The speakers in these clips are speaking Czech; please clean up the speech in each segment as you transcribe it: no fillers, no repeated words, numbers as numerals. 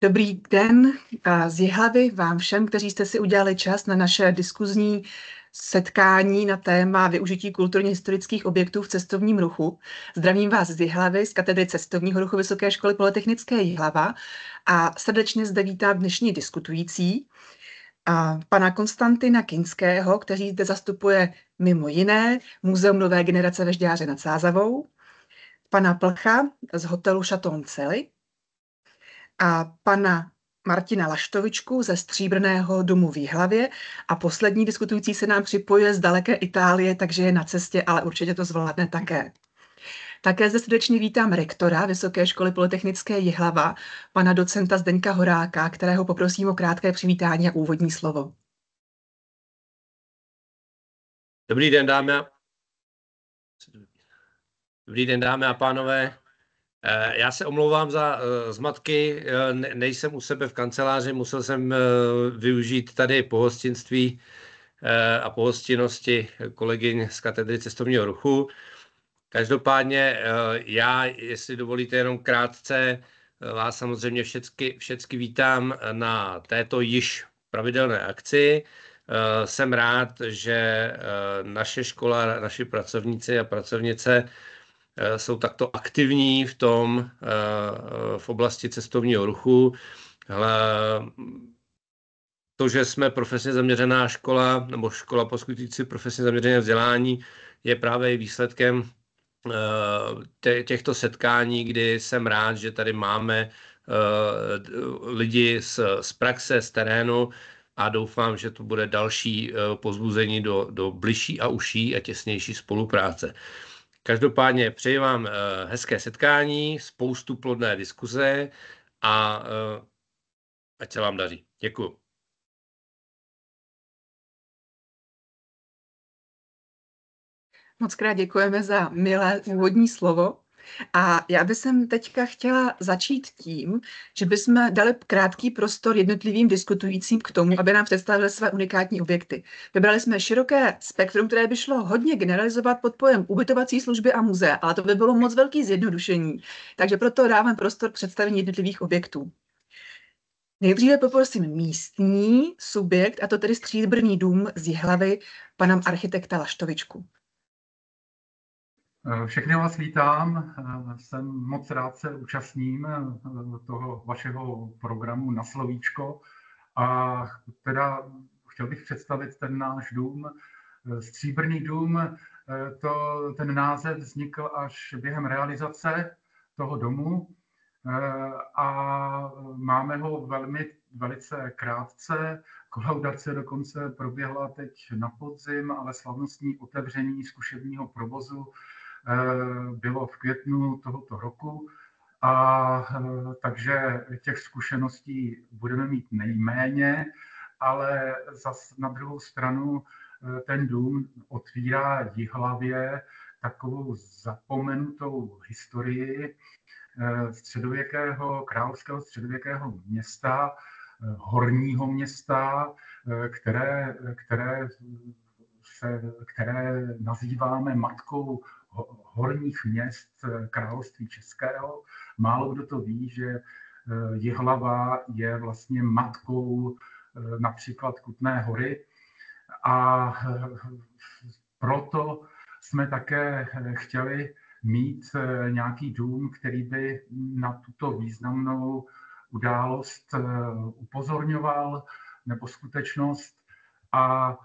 Dobrý den z Jihlavy vám všem, kteří jste si udělali čas na naše diskuzní setkání na téma využití kulturně-historických objektů v cestovním ruchu. Zdravím vás z Jihlavy, z katedry cestovního ruchu Vysoké školy polytechnické Jihlava a srdečně zde vítám dnešní diskutující pana Konstantina Kinského, který zde zastupuje mimo jiné Muzeum nové generace ve Žďáře nad Sázavou, pana Plcha z hotelu Chateau Cely a pana Martina Laštovičku ze Stříbrného domu v Jihlavě a poslední diskutující se nám připojuje z daleké Itálie, takže je na cestě, ale určitě to zvládne také. Také zde srdečně vítám rektora Vysoké školy polytechnické Jihlava, pana docenta Zdeňka Horáka, kterého poprosím o krátké přivítání a úvodní slovo. Dobrý den, dámy a pánové. Já se omlouvám za zmatky, nejsem u sebe v kanceláři, musel jsem využít tady pohostinství a pohostinnosti kolegyň z katedry cestovního ruchu. Každopádně já, jestli dovolíte jenom krátce, vás samozřejmě všecky vítám na této již pravidelné akci. Jsem rád, že naše škola, naši pracovníci a pracovnice jsou takto aktivní v oblasti cestovního ruchu. To, že jsme profesně zaměřená škola nebo škola poskytující profesně zaměřené vzdělání, je právě i výsledkem těchto setkání, kdy jsem rád, že tady máme lidi z praxe, z terénu a doufám, že to bude další povzbuzení do bližší a užší a těsnější spolupráce. Každopádně přeji vám hezké setkání, spoustu plodné diskuze a ať se vám daří. Děkuju. Moc krát děkujeme za milé úvodní slovo. A já bych teďka chtěla začít tím, že bychom dali krátký prostor jednotlivým diskutujícím k tomu, aby nám představili své unikátní objekty. Vybrali jsme široké spektrum, které by šlo hodně generalizovat pod pojem ubytovací služby a muzea, ale to by bylo moc velký zjednodušení. Takže proto dávám prostor k představení jednotlivých objektů. Nejdříve poprosím místní subjekt, a to tedy Stříbrný dům z Jihlavy, pana architekta Laštovičku. Všechny vás vítám, jsem moc rád se účastním toho vašeho programu Na slovíčko a teda chtěl bych představit ten náš dům. Stříbrný dům, ten název vznikl až během realizace toho domu a máme ho velice krátce. Kolaudace dokonce proběhla teď na podzim, ale slavnostní otevření zkušebního provozu bylo v květnu tohoto roku a takže těch zkušeností budeme mít nejméně, ale zas na druhou stranu ten dům otvírá Jihlavě takovou zapomenutou historii královského středověkého města, horního města, které nazýváme matkou horních měst království českého. Málo kdo to ví, že Jihlava je vlastně matkou například Kutné Hory a proto jsme také chtěli mít nějaký dům, který by na tuto významnou událost upozorňoval nebo skutečnost a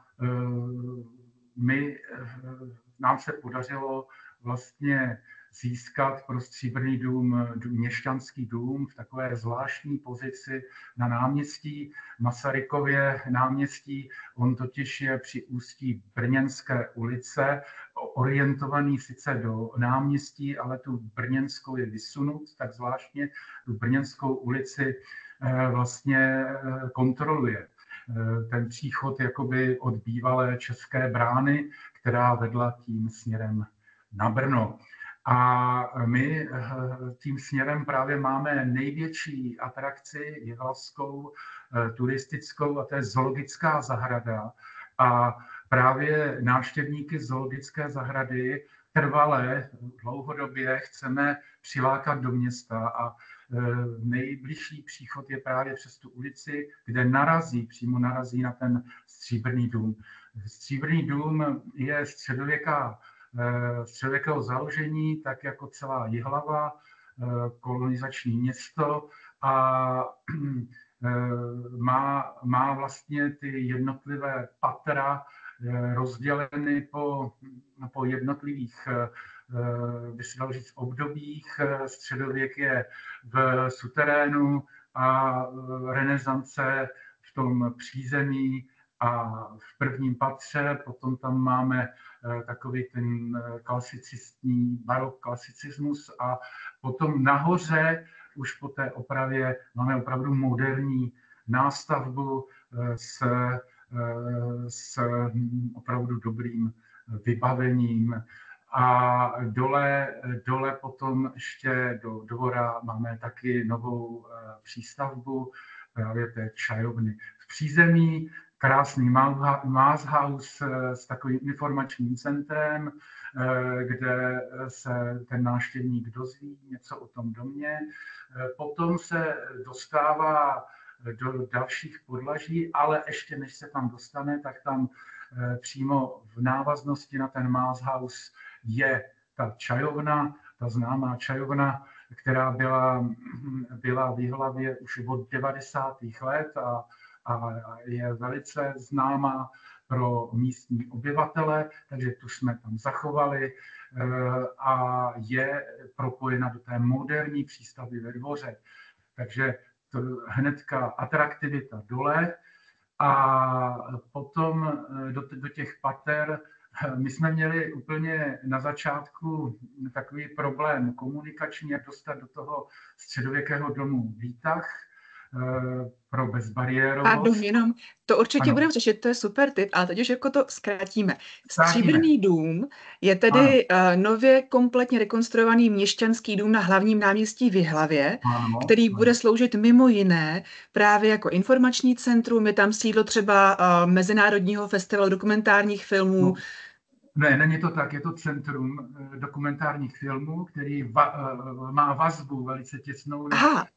nám se podařilo vlastně získat pro Stříbrný dům měšťanský dům v takové zvláštní pozici na náměstí, Masarykově náměstí. On totiž je při ústí Brněnské ulice, orientovaný sice do náměstí, ale tu Brněnskou je vysunut, tak zvláštně tu Brněnskou ulici vlastně kontroluje. Ten příchod jakoby od bývalé České brány, která vedla tím směrem na Brno. A my tím směrem právě máme největší atrakci jihlavskou, turistickou, a to je zoologická zahrada. A právě návštěvníky zoologické zahrady trvale, dlouhodobě chceme přilákat do města a nejbližší příchod je právě přes tu ulici, kde přímo narazí na ten Stříbrný dům. Stříbrný dům je středověkého založení, tak jako celá Jihlava, kolonizační město a má vlastně ty jednotlivé patra rozděleny po jednotlivých, by se dalo říct, obdobích. Středověk je v suterénu a renesance v tom přízemí a v prvním patře. Potom tam máme takový ten klasicistní barok, klasicismus a potom nahoře už po té opravě máme opravdu moderní nástavbu s opravdu dobrým vybavením. A dole potom ještě do dvora máme taky novou přístavbu právě té čajovny. V přízemí krásný Maßhaus s takovým informačním centrem, kde se ten návštěvník dozví něco o tom domě. Potom se dostává do dalších podlaží, ale ještě než se tam dostane, tak tam přímo v návaznosti na ten Maßhaus je ta čajovna, ta známá čajovna, která byla v Jihlavě už od 90. let a je velice známá pro místní obyvatele, takže tu jsme tam zachovali a je propojena do té moderní přístavby ve dvoře. Takže to hnedka atraktivita dole a potom do těch pater. My jsme měli úplně na začátku takový problém komunikační, jak dostat do toho středověkého domu výtah pro bezbariérovost. Pardon, jenom to určitě budeme řešit, to je super tip, ale teď už jako to zkrátíme. Stříbrný dům je tedy nově kompletně rekonstruovaný měšťanský dům na hlavním náměstí v Jihlavě, který bude sloužit mimo jiné právě jako informační centrum, je tam sídlo třeba Mezinárodního festivalu dokumentárních filmů. Ne, není to tak, je to centrum dokumentárních filmů, který má vazbu velice těsnou na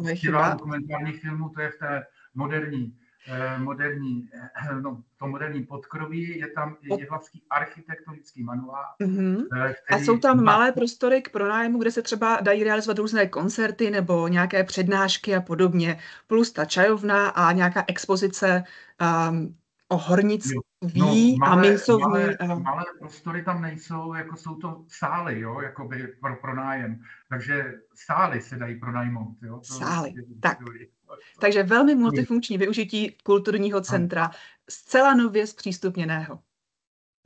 festival dokumentárních filmů, to je v té moderní podkroví, je tam jihlavský architektonický manuál. A jsou tam malé prostory k pronájmu, kde se třeba dají realizovat různé koncerty nebo nějaké přednášky a podobně, plus ta čajovna a nějaká expozice o hornictví a mincovní. Malé prostory tam nejsou, jako jsou to sály, jo, jakoby pro pronájem. Takže sály se dají pronajmout. Jo. Sály, tak. Takže velmi multifunkční využití kulturního centra, zcela nově zpřístupněného.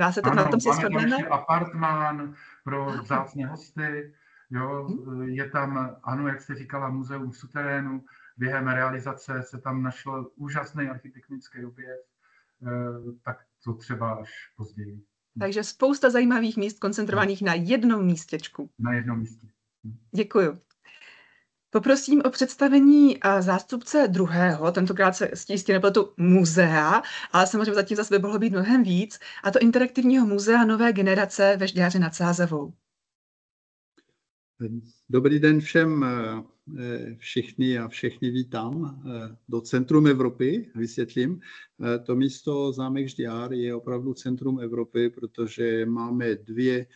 Dá se to na tom si shodneme? Máme apartmán pro vzácné hosty, jo, je tam, ano, jak jste říkala, muzeum v suterénu, během realizace se tam našlo úžasný architektonický objev, tak to třeba až později. Takže spousta zajímavých míst koncentrovaných na jednom místečku. Na jednom místě. Děkuju. Poprosím o představení zástupce druhého, tentokrát se jistě nepletu muzea, ale samozřejmě zatím zase by mohlo být mnohem víc, a to interaktivního muzea nové generace ve Žďáře nad Sázavou. Dobrý den všem, všichni a všechny vítám do centrum Evropy, vysvětlím. To místo Zámek Žďár je opravdu centrum Evropy, protože máme dvě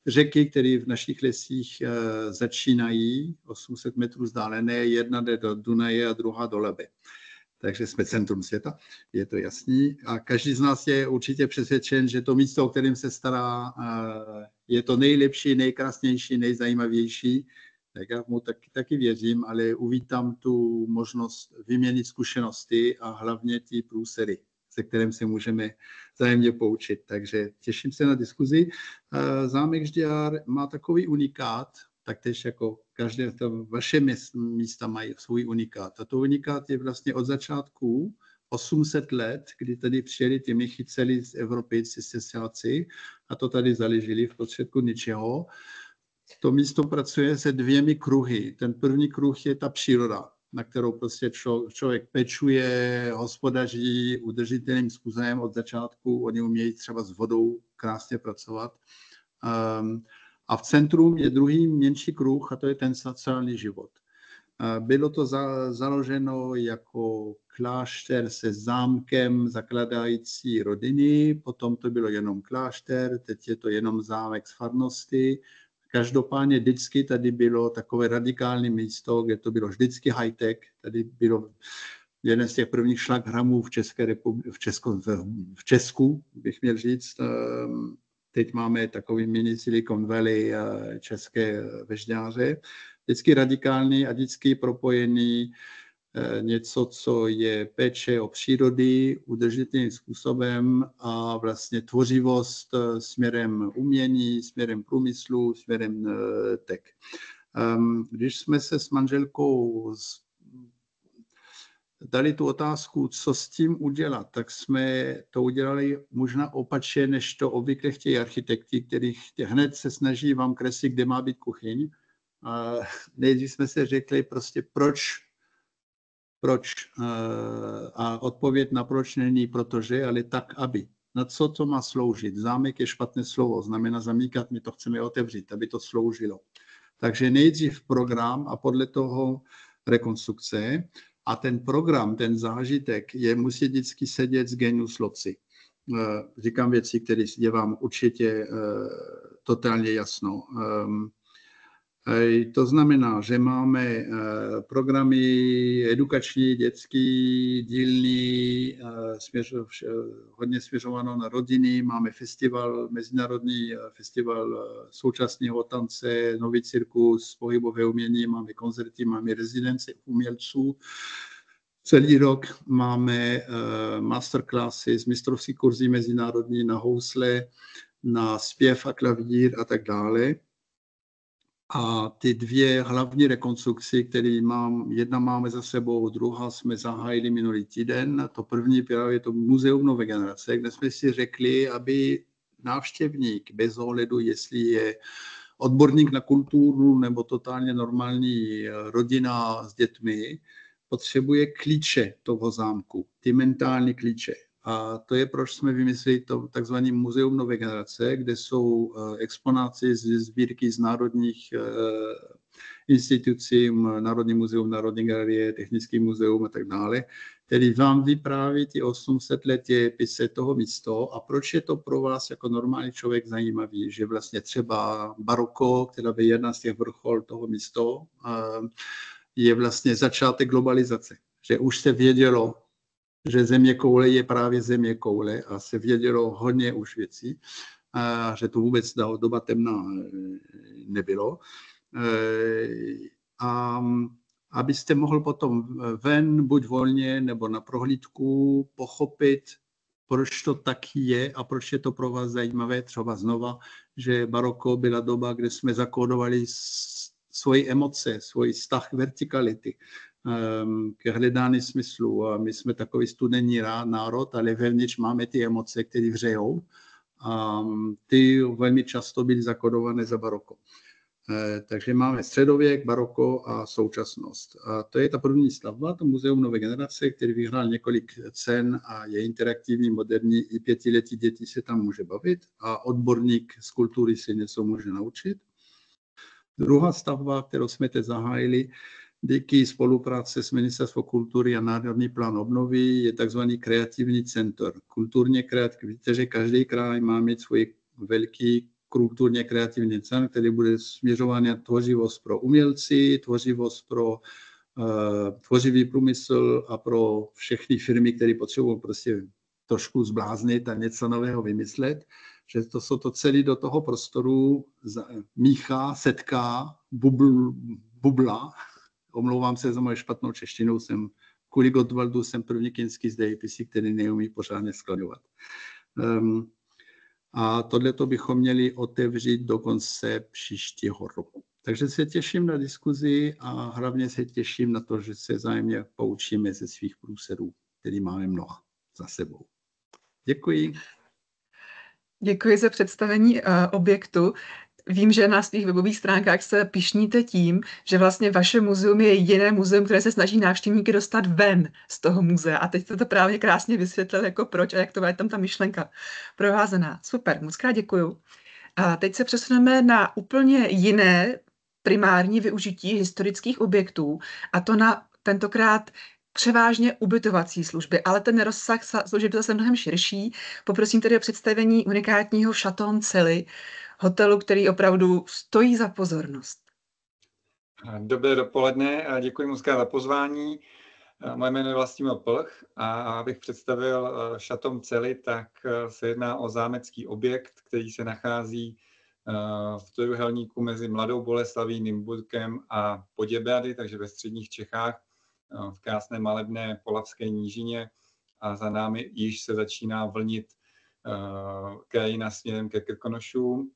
řeky, které v našich lesích začínají 800 metrů vzdálené, jedna jde do Dunaje a druhá do Labe. Takže jsme centrum světa, je to jasný. A každý z nás je určitě přesvědčen, že to místo, o kterém se stará, je to nejlepší, nejkrásnější, nejzajímavější. Tak já mu taky věřím, ale uvítám tu možnost vyměnit zkušenosti a hlavně ty průsery, se kterým se můžeme vzájemně poučit. Takže těším se na diskuzi. Zámek Žďár má takový unikát, taktéž jako každé vaše místa mají svůj unikát. A to unikát je vlastně od začátku 800 let, kdy tady přijeli ty mnichy celý z Evropy, cisterciáci, a to tady založili v prostředku ničeho. To místo pracuje se dvěmi kruhy. Ten první kruh je ta příroda, na kterou prostě člověk pečuje, hospodaří udržitelným způsobem od začátku. Oni umějí třeba s vodou krásně pracovat. A v centrum je druhý menší kruh a to je ten sociální život. Bylo to založeno jako klášter se zámkem zakladající rodiny, potom to bylo jenom klášter, teď je to jenom zámek z farnosti. Každopádně vždycky tady bylo takové radikální místo, kde to bylo vždycky high-tech. Tady bylo jeden z těch prvních šlagramů v Česku, bych měl říct. Teď máme takový mini Silicon Valley české vežďáře. Vždycky radikální a vždycky propojený něco, co je péče o přírody udržitelným způsobem a vlastně tvořivost směrem umění, směrem průmyslu, směrem tech. Když jsme se s manželkou dali tu otázku, co s tím udělat, tak jsme to udělali možná opačně, než to obvykle chtějí architekti, kteří hned se snaží vám kreslit, kde má být kuchyň. Nejdřív jsme se řekli prostě proč a odpověď na proč není protože, ale tak, aby. Na co to má sloužit? Zámek je špatné slovo, znamená zamíkat, my to chceme otevřít, aby to sloužilo. Takže nejdřív program a podle toho rekonstrukce. A ten program, ten zážitek musí vždycky sedět z genius loci. Říkám věci, které je vám určitě totálně jasno. To znamená, že máme programy edukační, dětský, dílný, hodně směřováno na rodiny, máme festival, mezinárodní festival současného tance, nový cirkus, pohybové umění, máme koncerty, máme rezidence umělců. Celý rok máme masterclassy, mistrovské kurzy mezinárodní na housle, na zpěv a klavír a tak dále. A ty dvě hlavní rekonstrukce, které jedna máme za sebou, druhá jsme zahájili minulý týden. To první právě to Muzeum nové generace, kde jsme si řekli, aby návštěvník bez ohledu, jestli je odborník na kulturu nebo totálně normální rodina s dětmi, potřebuje klíče toho zámku, ty mentální klíče. A to je, proč jsme vymysleli to takzvané Muzeum nové generace, kde jsou exponáty z sbírky z národních institucí, Národní muzeum, Národní galerie, Technický muzeum a tak dále, který vám vypráví ty 800 let dějepise toho místa a proč je to pro vás jako normální člověk zajímavý, že vlastně třeba baroko, která je jedna z těch vrchol toho místa, je vlastně začátek globalizace, že už se vědělo, že zeměkoule je právě zeměkoule a se vědělo hodně už věcí, a že to vůbec doba temná nebylo. A abyste mohl potom ven, buď volně nebo na prohlídku, pochopit, proč to tak je a proč je to pro vás zajímavé, třeba znova, že baroko byla doba, kde jsme zakódovali svoje emoce, svůj vztah vertikality ke hledání smyslu. A my jsme takový studený národ, ale vevnitř máme ty emoce, které vřejou. A ty velmi často byly zakodované za baroko. Takže máme středověk, baroko a současnost. A to je ta první stavba, to Muzeum nové generace, který vyhrál několik cen a je interaktivní, moderní, i 5letí děti se tam může bavit a odborník z kultury se něco může naučit. Druhá stavba, kterou jsme teď zahájili, díky spolupráci s Ministerstvem kultury a Národní plán obnovy, je takzvaný kreativní centr. Kulturně kreativní. Víte, že každý kraj má mít svůj velký kulturně kreativní centr, který bude směřován na tvořivost pro umělci, tvořivost pro tvořivý průmysl a pro všechny firmy, které potřebují prostě trošku zbláznit a něco nového vymyslet. Že to se to celé do toho prostoru míchá, setká, bubla. Omlouvám se za moje špatnou češtinu, kvůli Gottwaldu jsem první kinský z dějepisí, který neumí pořádně skladovat. A tohleto bychom měli otevřít do konce příštího roku. Takže se těším na diskuzi a hlavně se těším na to, že se vzájemně poučíme ze svých průserů, který máme mnoho za sebou. Děkuji. Děkuji za představení objektu. Vím, že na svých webových stránkách se pyšníte tím, že vlastně vaše muzeum je jediné muzeum, které se snaží návštěvníky dostat ven z toho muzea. A teď jste to právě krásně vysvětlil, jako proč a jak to je tam ta myšlenka provázená. Super, moc krát děkuju. A teď se přesuneme na úplně jiné primární využití historických objektů, a to na tentokrát převážně ubytovací služby, ale ten rozsah služeb je zase mnohem širší. Poprosím tedy o představení unikátního Chateau Celly, hotelu, který opravdu stojí za pozornost. Dobré dopoledne a děkuji moc za pozvání. Moje jméno je Vlastimil Plch a abych představil Chateau Celly, tak se jedná o zámecký objekt, který se nachází v trojúhelníku mezi Mladou Boleslaví, Nymburkem a Poděbrady, takže ve středních Čechách, v krásné malebné Polavské nížině, a za námi již se začíná vlnit krajina směrem ke Krkonošům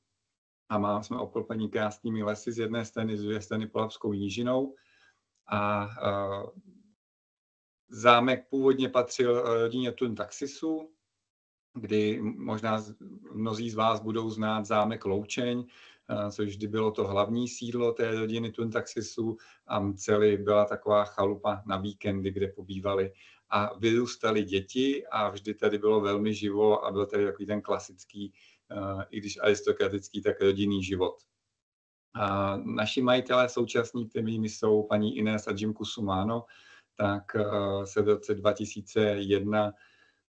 a jsme obklopeni krásnými lesy z jedné strany, z druhé strany Polavskou nížinou. A zámek původně patřil rodině Turntaxisů, kdy možná mnozí z vás budou znát zámek Loučeň, což vždy bylo to hlavní sídlo té rodiny Turntaxisů, a Celly byla taková chalupa na víkendy, kde pobývali a vyrůstaly děti, a vždy tady bylo velmi živo a byl tady takový ten klasický, i když aristokratický, tak rodinný život. A naši majitelé současní, kterými jsou paní Inés a Jim Kusumano, tak se v roce 2001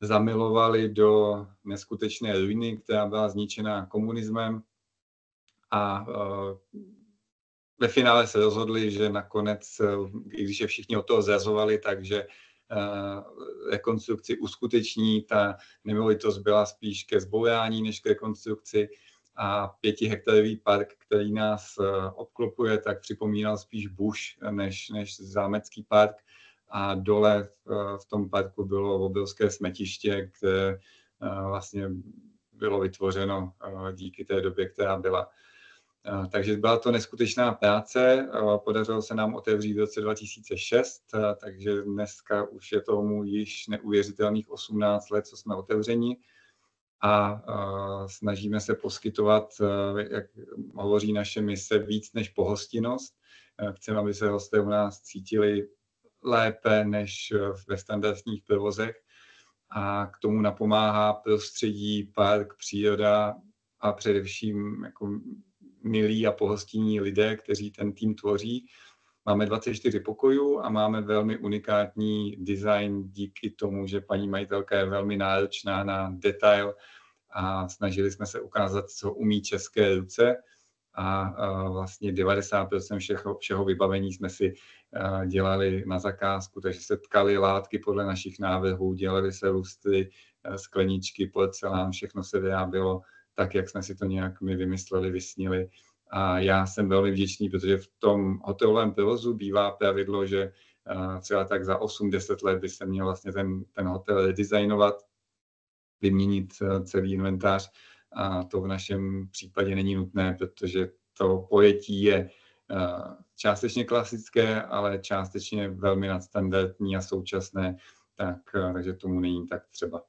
zamilovali do neskutečné ruiny, která byla zničená komunismem, a ve finále se rozhodli, že nakonec, i když je všichni od toho zrazovali, takže rekonstrukci uskuteční. Ta nemovitost byla spíš ke zbourání než k rekonstrukci, a 5hektarový park, který nás obklopuje, tak připomínal spíš bush než zámecký park. A dole v tom parku bylo obrovské smetiště, které vlastně bylo vytvořeno díky té době, která byla. Takže byla to neskutečná práce, podařilo se nám otevřít v roce 2006, takže dneska už je tomu již neuvěřitelných 18 let, co jsme otevřeni, a snažíme se poskytovat, jak hovoří naše mise, víc než pohostinnost. Chceme, aby se hosté u nás cítili lépe než ve standardních provozech, a k tomu napomáhá prostředí, park, příroda a především jako milí a pohostinní lidé, kteří ten tým tvoří. Máme 24 pokojů a máme velmi unikátní design díky tomu, že paní majitelka je velmi náročná na detail a snažili jsme se ukázat, co umí české ruce, a vlastně 90% všeho vybavení jsme si dělali na zakázku, takže se tkaly látky podle našich návrhů, dělaly se lustry, skleničky, porcelán, všechno se vyrábělo tak, jak jsme si to nějak my vymysleli, vysnili. A já jsem velmi vděčný, protože v tom hotelovém provozu bývá pravidlo, že třeba tak za 8-10 let by se měl vlastně ten hotel redesignovat, vyměnit celý inventář, a to v našem případě není nutné, protože to pojetí je částečně klasické, ale částečně velmi nadstandardní a současné, takže tomu není tak třeba.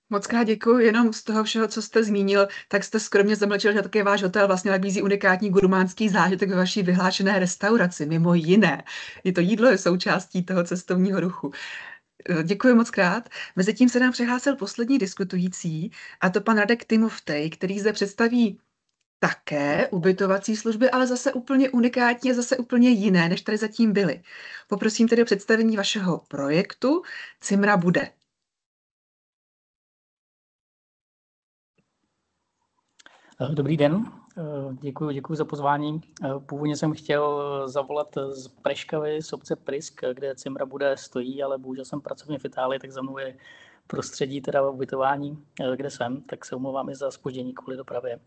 Moc krát děkuji. Jenom z toho všeho, co jste zmínil, tak jste skromně zamlčel, že také váš hotel vlastně nabízí unikátní gurmánský zážitek ve vaší vyhlášené restauraci, mimo jiné. I to jídlo je součástí toho cestovního ruchu. Děkuji moc krát. Mezitím se nám přihlásil poslední diskutující, a to pan Radek Tymovtej, který zde představí také ubytovací služby, ale zase úplně unikátně, zase úplně jiné, než tady zatím byly. Poprosím tedy o představení vašeho projektu Cimra bude. Dobrý den, děkuji za pozvání. Původně jsem chtěl zavolat z Preškavy, z obce Prisk, kde Cimra bude stojí, ale bohužel jsem pracovně v Itálii, tak za mnou je prostředí teda ubytování, kde jsem, tak se omlouvám i za zpoždění kvůli dopravě.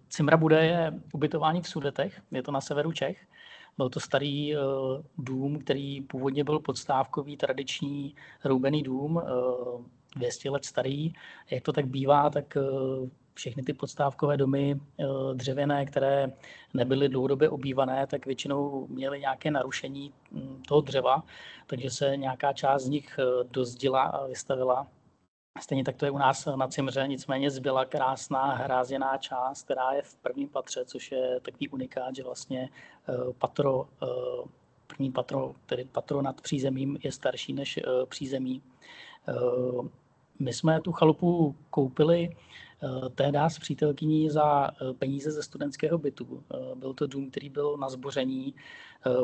Cimra bude je ubytování v Sudetech, je to na severu Čech. Byl to starý dům, který původně byl podstávkový, tradiční roubený dům, 200 let starý. Jak to tak bývá, tak všechny ty podstávkové domy dřevěné, které nebyly dlouhodobě obývané, tak většinou měly nějaké narušení toho dřeva, takže se nějaká část z nich dozdila a vystavila. Stejně tak to je u nás na Cimře, nicméně zbyla krásná hrázděná část, která je v prvním patře, což je takový unikát, že vlastně první patro, tedy patro nad přízemím, je starší než přízemí. My jsme tu chalupu koupili tehdy s přítelkyní za peníze ze studentského bytu. Byl to dům, který byl na zboření.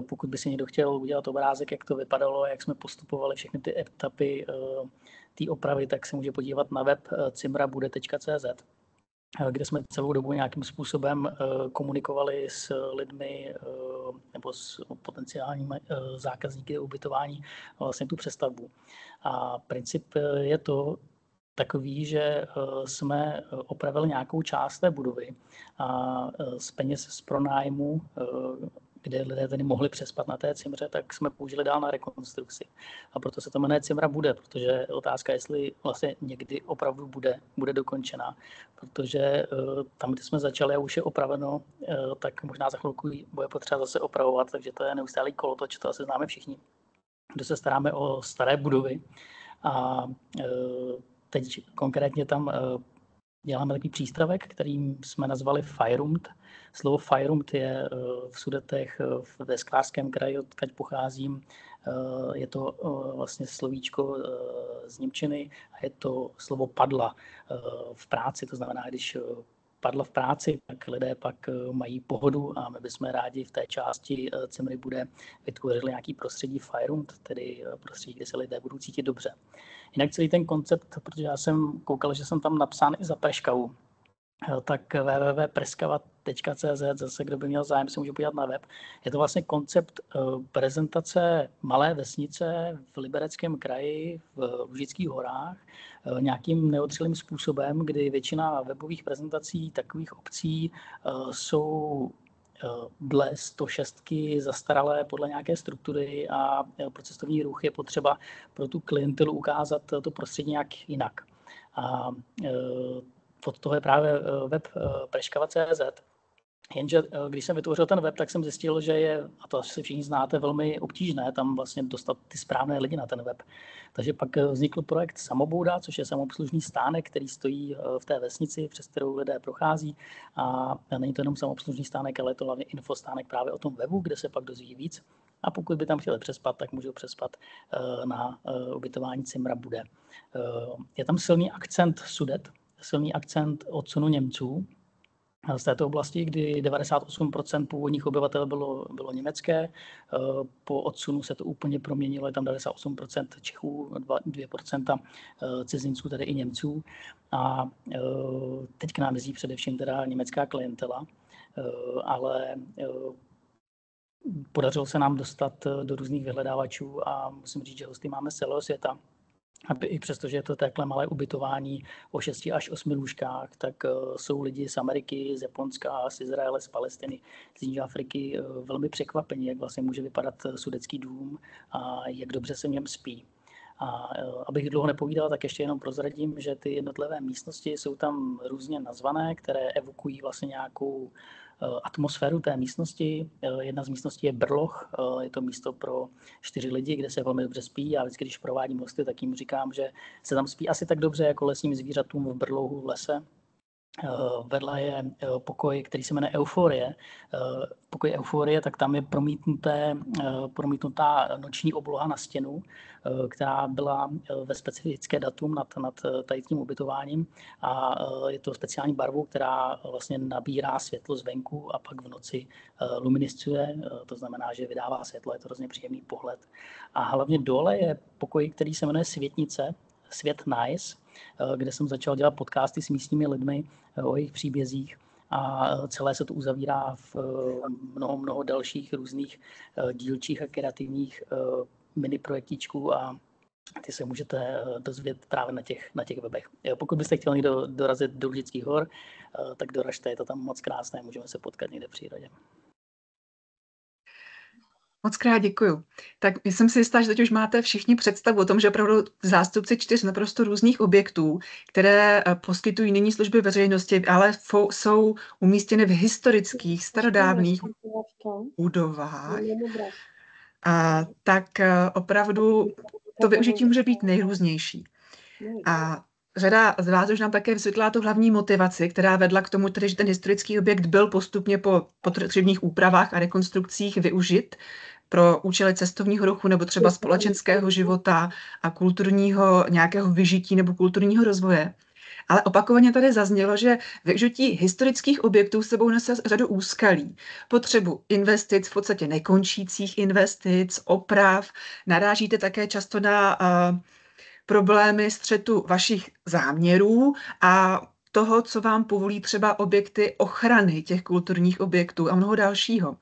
Pokud by si někdo chtěl udělat obrázek, jak to vypadalo, jak jsme postupovali všechny ty etapy té opravy, tak se může podívat na web cimrabude.cz, kde jsme celou dobu nějakým způsobem komunikovali s lidmi nebo s potenciálními zákazníky ubytování vlastně tu přestavbu. A princip je to takový, že jsme opravili nějakou část té budovy a z peněz z pronájmu, kde lidé tedy mohli přespat na té cimře, tak jsme použili dál na rekonstrukci. A proto se to jmenuje Cimra bude, protože otázka, jestli vlastně někdy opravdu bude dokončena, protože tam, kde jsme začali a už je opraveno, tak možná za chvilku bude potřeba zase opravovat, takže to je neustálý kolotoč, to asi známe všichni, kdo se staráme o staré budovy. A teď konkrétně tam děláme takový přístavek, kterým jsme nazvali Fajrumt. Slovo Fajrumt je v Sudetech ve Sklářském kraji, odkud pocházím. Je to vlastně slovíčko z němčiny a je to slovo padla v práci. To znamená, když padla v práci, tak lidé pak mají pohodu a my bychom rádi v té části Cimry bude vytvořili nějaký prostředí Fajrumt, tedy prostředí, kde se lidé budou cítit dobře. Jinak celý ten koncept, protože já jsem koukal, že jsem tam napsán i za Preškavu, tak www.preskava.cz, zase kdo by měl zájem, se může podívat na web. Je to vlastně koncept prezentace malé vesnice v Libereckém kraji v Lužických horách nějakým neotřelým způsobem, kdy většina webových prezentací takových obcí jsou dle 106 zastaralé podle nějaké struktury a pro cestovní ruch je potřeba pro tu klientelu ukázat to prostředí nějak jinak. A od toho je právě web preškava.cz. Jenže když jsem vytvořil ten web, tak jsem zjistil, že je, a to asi všichni znáte, velmi obtížné tam vlastně dostat ty správné lidi na ten web. Takže pak vznikl projekt Samobouda, což je samoobslužný stánek, který stojí v té vesnici, přes kterou lidé prochází. A není to jenom samoobslužný stánek, ale je to hlavně infostánek právě o tom webu, kde se pak dozví víc. A pokud by tam chtěli přespat, tak můžou přespat na ubytování Cimra bude. Je tam silný akcent Sudet, silný akcent odsunu Němců z této oblasti, kdy 98% původních obyvatel bylo německé. Po odsunu se to úplně proměnilo, je tam 98% Čechů, 2% cizinců, tedy i Němců. A teď k nám jezdí především teda německá klientela, ale podařilo se nám dostat do různých vyhledávačů a musím říct, že hosty máme z celého světa. Aby i přesto, že je to takhle malé ubytování o 6 až 8 lůžkách, tak jsou lidi z Ameriky, z Japonska, z Izraele, z Palestiny, z Jižní Afriky velmi překvapení, jak vlastně může vypadat sudecký dům a jak dobře se v něm spí. A abych dlouho nepovídal, tak ještě jenom prozradím, že ty jednotlivé místnosti jsou tam různě nazvané, které evokují vlastně nějakou atmosféru té místnosti. Jedna z místností je brloch, je to místo pro 4 lidi, kde se velmi dobře spí. Já vždycky, když provádím hosty, tak jim říkám, že se tam spí asi tak dobře jako lesním zvířatům v brlohu v lese. Vedle je pokoj, který se jmenuje Euforie. Pokoj Euforie, tak tam je promítnutá noční obloha na stěnu, která byla ve specifické datum nad tady tím ubytováním a je to speciální barvou, která vlastně nabírá světlo zvenku a pak v noci luminiscuje, to znamená, že vydává světlo, je to hrozně příjemný pohled. A hlavně dole je pokoj, který se jmenuje Světnice, Svět Nice, kde jsem začal dělat podcasty s místními lidmi o jejich příbězích a celé se to uzavírá v mnoho dalších různých dílčích a kreativních mini projektíčků a ty se můžete dozvědět právě na těch webech. Pokud byste chtěli někdo dorazit do Lužických hor, tak doražte, je to tam moc krásné, můžeme se potkat někde v přírodě. Moc krát děkuju. Tak jsem si jistá, že teď už máte všichni představu o tom, že opravdu zástupci 4 naprosto různých objektů, které poskytují nyní služby veřejnosti, ale jsou umístěny v historických, starodávných budovách. A tak opravdu to využití může být nejrůznější. A řada z vás už nám také vysvětlila tu hlavní motivaci, která vedla k tomu, že ten historický objekt byl postupně po potřebných úpravách a rekonstrukcích využit pro účely cestovního ruchu nebo třeba společenského života a kulturního nějakého vyžití nebo kulturního rozvoje. Ale opakovaně tady zaznělo, že využití historických objektů s sebou nese řadu úskalí. Potřebu investic, v podstatě nekončících investic, oprav. Narážíte také často na problémy střetu vašich záměrů a toho, co vám povolí třeba objekty ochrany těch kulturních objektů a mnoho dalšího.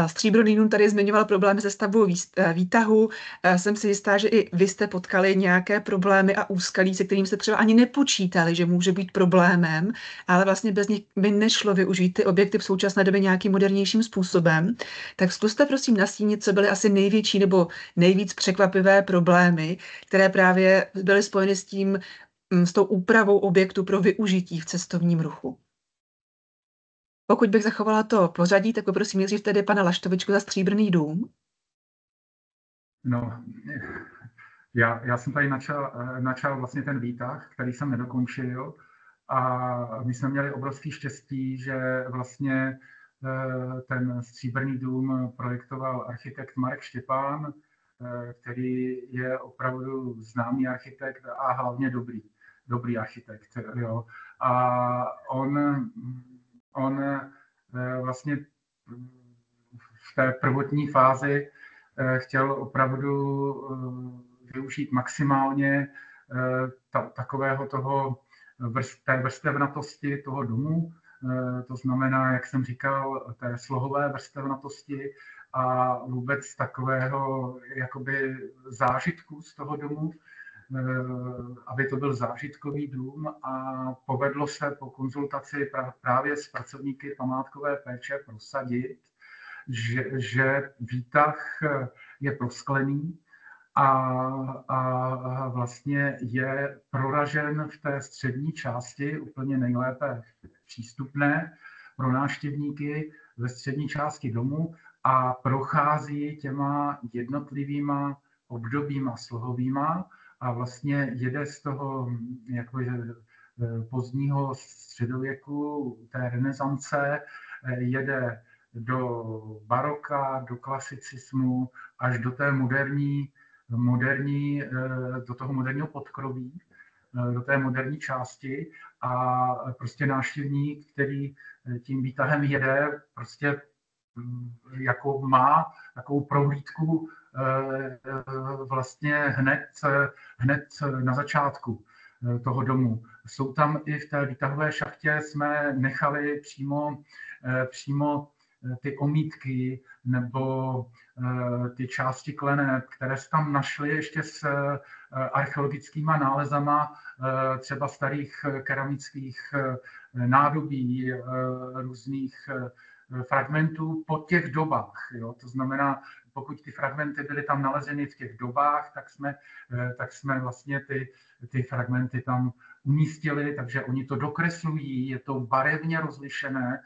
Stříbrný dům tady zmiňoval problémy se stavbou výtahu. Jsem si jistá, že i vy jste potkali nějaké problémy a úskalí, se kterým jste třeba ani nepočítali, že může být problémem, ale vlastně bez nich by nešlo využít ty objekty v současné době nějakým modernějším způsobem. Tak zkuste prosím nastínit, co byly asi největší nebo nejvíc překvapivé problémy, které právě byly spojeny s tou úpravou objektu pro využití v cestovním ruchu. Pokud bych zachovala to pořadí, tak poprosím nejdřív tedy pana Laštovičku za Stříbrný dům. No, já jsem tady načal vlastně ten výtah, který jsem nedokončil, a my jsme měli obrovský štěstí, že vlastně ten Stříbrný dům projektoval architekt Marek Štěpán, který je opravdu známý architekt a hlavně dobrý architekt. Jo. A on vlastně v té prvotní fázi chtěl opravdu využít maximálně takového té vrstevnatosti toho domu, to znamená, jak jsem říkal, té slohové vrstevnatosti a vůbec takového jakoby zážitku z toho domu, aby to byl zážitkový dům, a povedlo se po konzultaci právě s pracovníky památkové péče prosadit, že výtah je prosklený a vlastně je proražen v té střední části, úplně nejlépe přístupné pro návštěvníky ve střední části domu, a prochází těma jednotlivýma obdobíma slohovýma a vlastně jede z toho jakože pozdního středověku, té renesance, jede do baroka, do klasicismu, až do té do toho moderního podkroví, do té moderní části, a prostě návštěvník, který tím výtahem jede, prostě jako má takovou prohlídku vlastně hned na začátku toho domu. Jsou tam i v té výtahové šachtě, jsme nechali přímo ty omítky nebo ty části kleneb, které se tam našly ještě s archeologickýma nálezama třeba starých keramických nádobí, různých fragmentů po těch dobách. Jo? To znamená, pokud ty fragmenty byly tam nalezeny v těch dobách, tak jsme vlastně ty fragmenty tam umístili, takže oni to dokreslují, je to barevně rozlišené,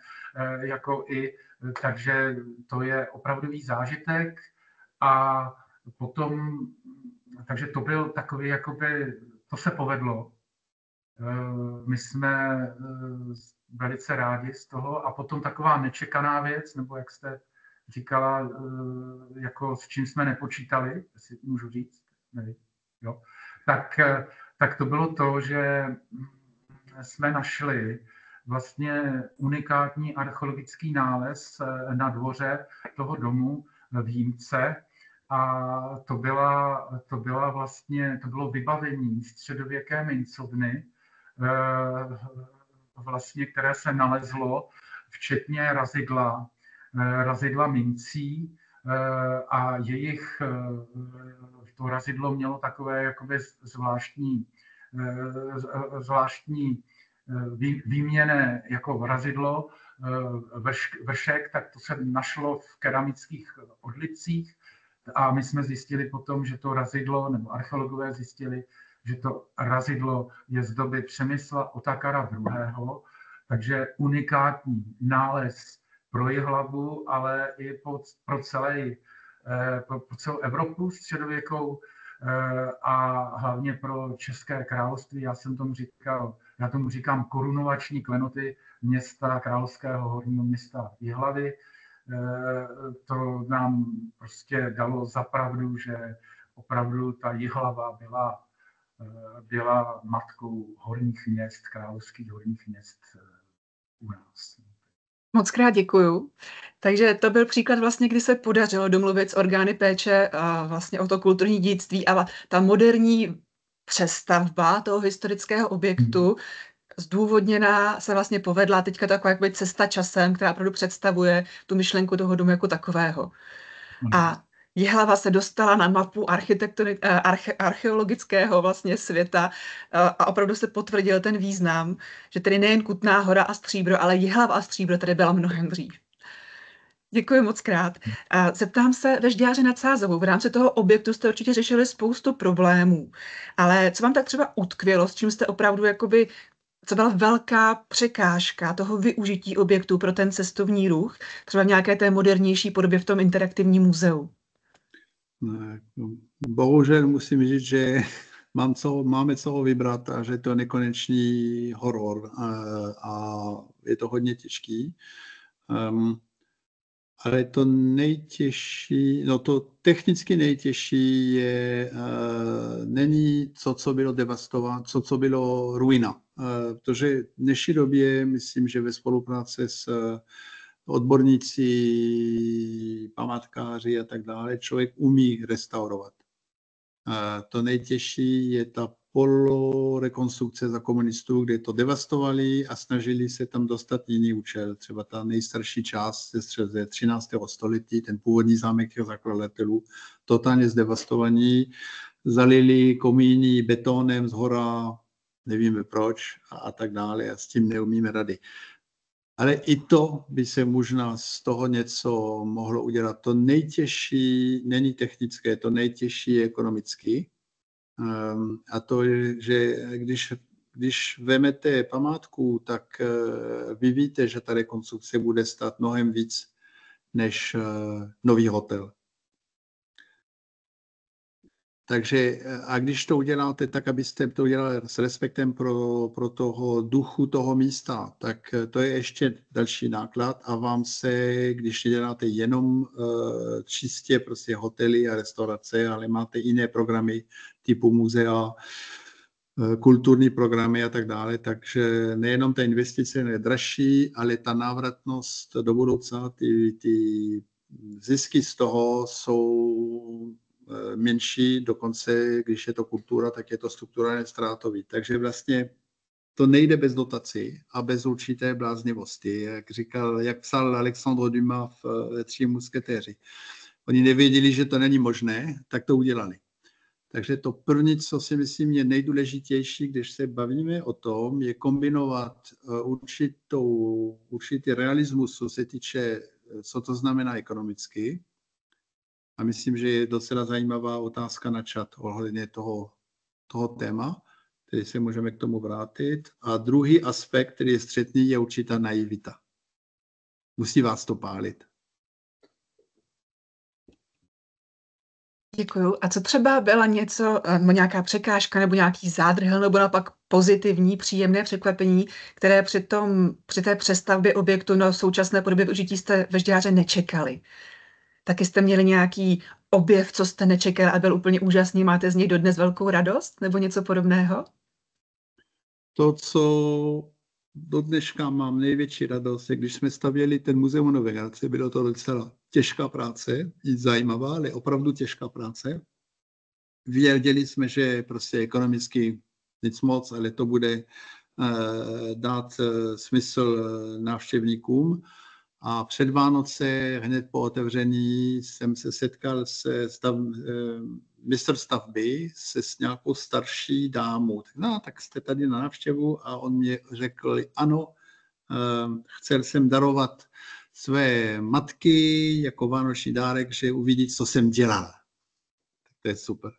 takže to je opravdový zážitek. A potom, takže to byl takový, to se povedlo. My jsme velice rádi z toho. A potom taková nečekaná věc, nebo jak jste říkala, jako s čím jsme nepočítali, jestli můžu říct, nevím, jo. Tak to bylo to, že jsme našli vlastně unikátní archeologický nález na dvoře toho domu v Jímce, a to bylo vybavení středověké mincovny, vlastně, které se nalezlo, včetně razidla mincí, a to razidlo mělo takové jakoby zvláštní výměnné jako razidlo, vršek, tak to se našlo v keramických odlitcích, a my jsme zjistili potom, že to razidlo, nebo archeologové zjistili, že to razidlo je z doby Přemysla Otakara II., takže unikátní nález pro Jihlavu, ale i pro celou Evropu středověkou, a hlavně pro České království. Já tomu říkám korunovační klenoty města, královského horního města Jihlavy, to nám prostě dalo za pravdu, že opravdu ta Jihlava byla matkou horních měst, královských horních měst u nás. Moc krát děkuju. Takže to byl příklad vlastně, kdy se podařilo domluvit s orgány péče vlastně o to kulturní dědictví, ale ta moderní přestavba toho historického objektu zdůvodněná se vlastně povedla. Teďka taková jakoby cesta časem, která opravdu představuje tu myšlenku toho domu jako takového. A Jihlava se dostala na mapu archeologického vlastně světa a opravdu se potvrdil ten význam, že tedy nejen Kutná Hora a Stříbro, ale Jihlava a Stříbro tady byla mnohem dřív. Děkuji moc krát. Zeptám se Vežďáře nad Sázavou. V rámci toho objektu jste určitě řešili spoustu problémů, ale co vám tak třeba utkvělo, s čím jste opravdu jakoby, co byla velká překážka toho využití objektu pro ten cestovní ruch, třeba v nějaké té modernější podobě v tom interaktivním muzeu? Bohužel musím říct, že máme co vybrat a že to je nekonečný horor a je to hodně těžký. Ale to nejtěžší, no to technicky nejtěžší je, není to, co bylo devastováno, co bylo ruina. Protože v dnešní době, myslím, že ve spolupráci s odborníci, památkáři a tak dále, člověk umí restaurovat. To nejtěžší je ta polorekonstrukce za komunistů, kde to devastovali a snažili se tam dostat jiný účel. Třeba ta nejstarší část ze 13. století, ten původní zámek těch zakladatelů, totálně zdevastovaní, zalili komíny betonem zhora, nevíme proč a tak dále a s tím neumíme rady. Ale i to by se možná z toho něco mohlo udělat. To nejtěžší není technické, to nejtěžší je ekonomicky. A to je, že když vezmete památku, tak vy víte, že ta rekonstrukce bude stát mnohem víc než nový hotel. Takže a když to uděláte tak, abyste to udělali s respektem pro toho duchu toho místa, tak to je ještě další náklad a vám se, když děláte jenom čistě prostě hotely a restaurace, ale máte jiné programy typu muzea, kulturní programy a tak dále, takže nejenom ta investice je dražší, ale ta návratnost do budoucna, ty zisky z toho jsou menší, dokonce, když je to kultura, tak je to strukturálně ztrátový. Takže vlastně to nejde bez dotací a bez určité bláznivosti. Jak psal Alexandre Dumas v Tři musketéři. Oni nevěděli, že to není možné, tak to udělali. Takže to první, co si myslím je nejdůležitější, když se bavíme o tom, je kombinovat určitý realismus, co se týče, co to znamená ekonomicky. A myslím, že je docela zajímavá otázka na chat ohledně toho téma, který se můžeme k tomu vrátit. A druhý aspekt, který je střetný, je určitá naivita. Musí vás to pálit. Děkuju. A co třeba byla nějaká překážka nebo nějaký zádrhel nebo naopak pozitivní, příjemné překvapení, které při té přestavbě objektu na současné podobě využití jste Vežďáře nečekali? Taky jste měli nějaký objev, co jste nečekali a byl úplně úžasný, máte z něj dodnes velkou radost nebo něco podobného? To, co do dneška mám největší radost, je, když jsme stavěli ten muzeum Nové Hradce, bylo to docela těžká práce, i zajímavá, ale opravdu těžká práce. Věděli jsme, že prostě ekonomicky nic moc, ale to bude dát smysl návštěvníkům. A před Vánoce, hned po otevření, jsem se setkal se mistr stavby s nějakou starší dámou. No, tak jste tady na návštěvu a on mě řekl, ano, chtěl jsem darovat své matky jako vánoční dárek, že uvidí, co jsem dělal. To je super.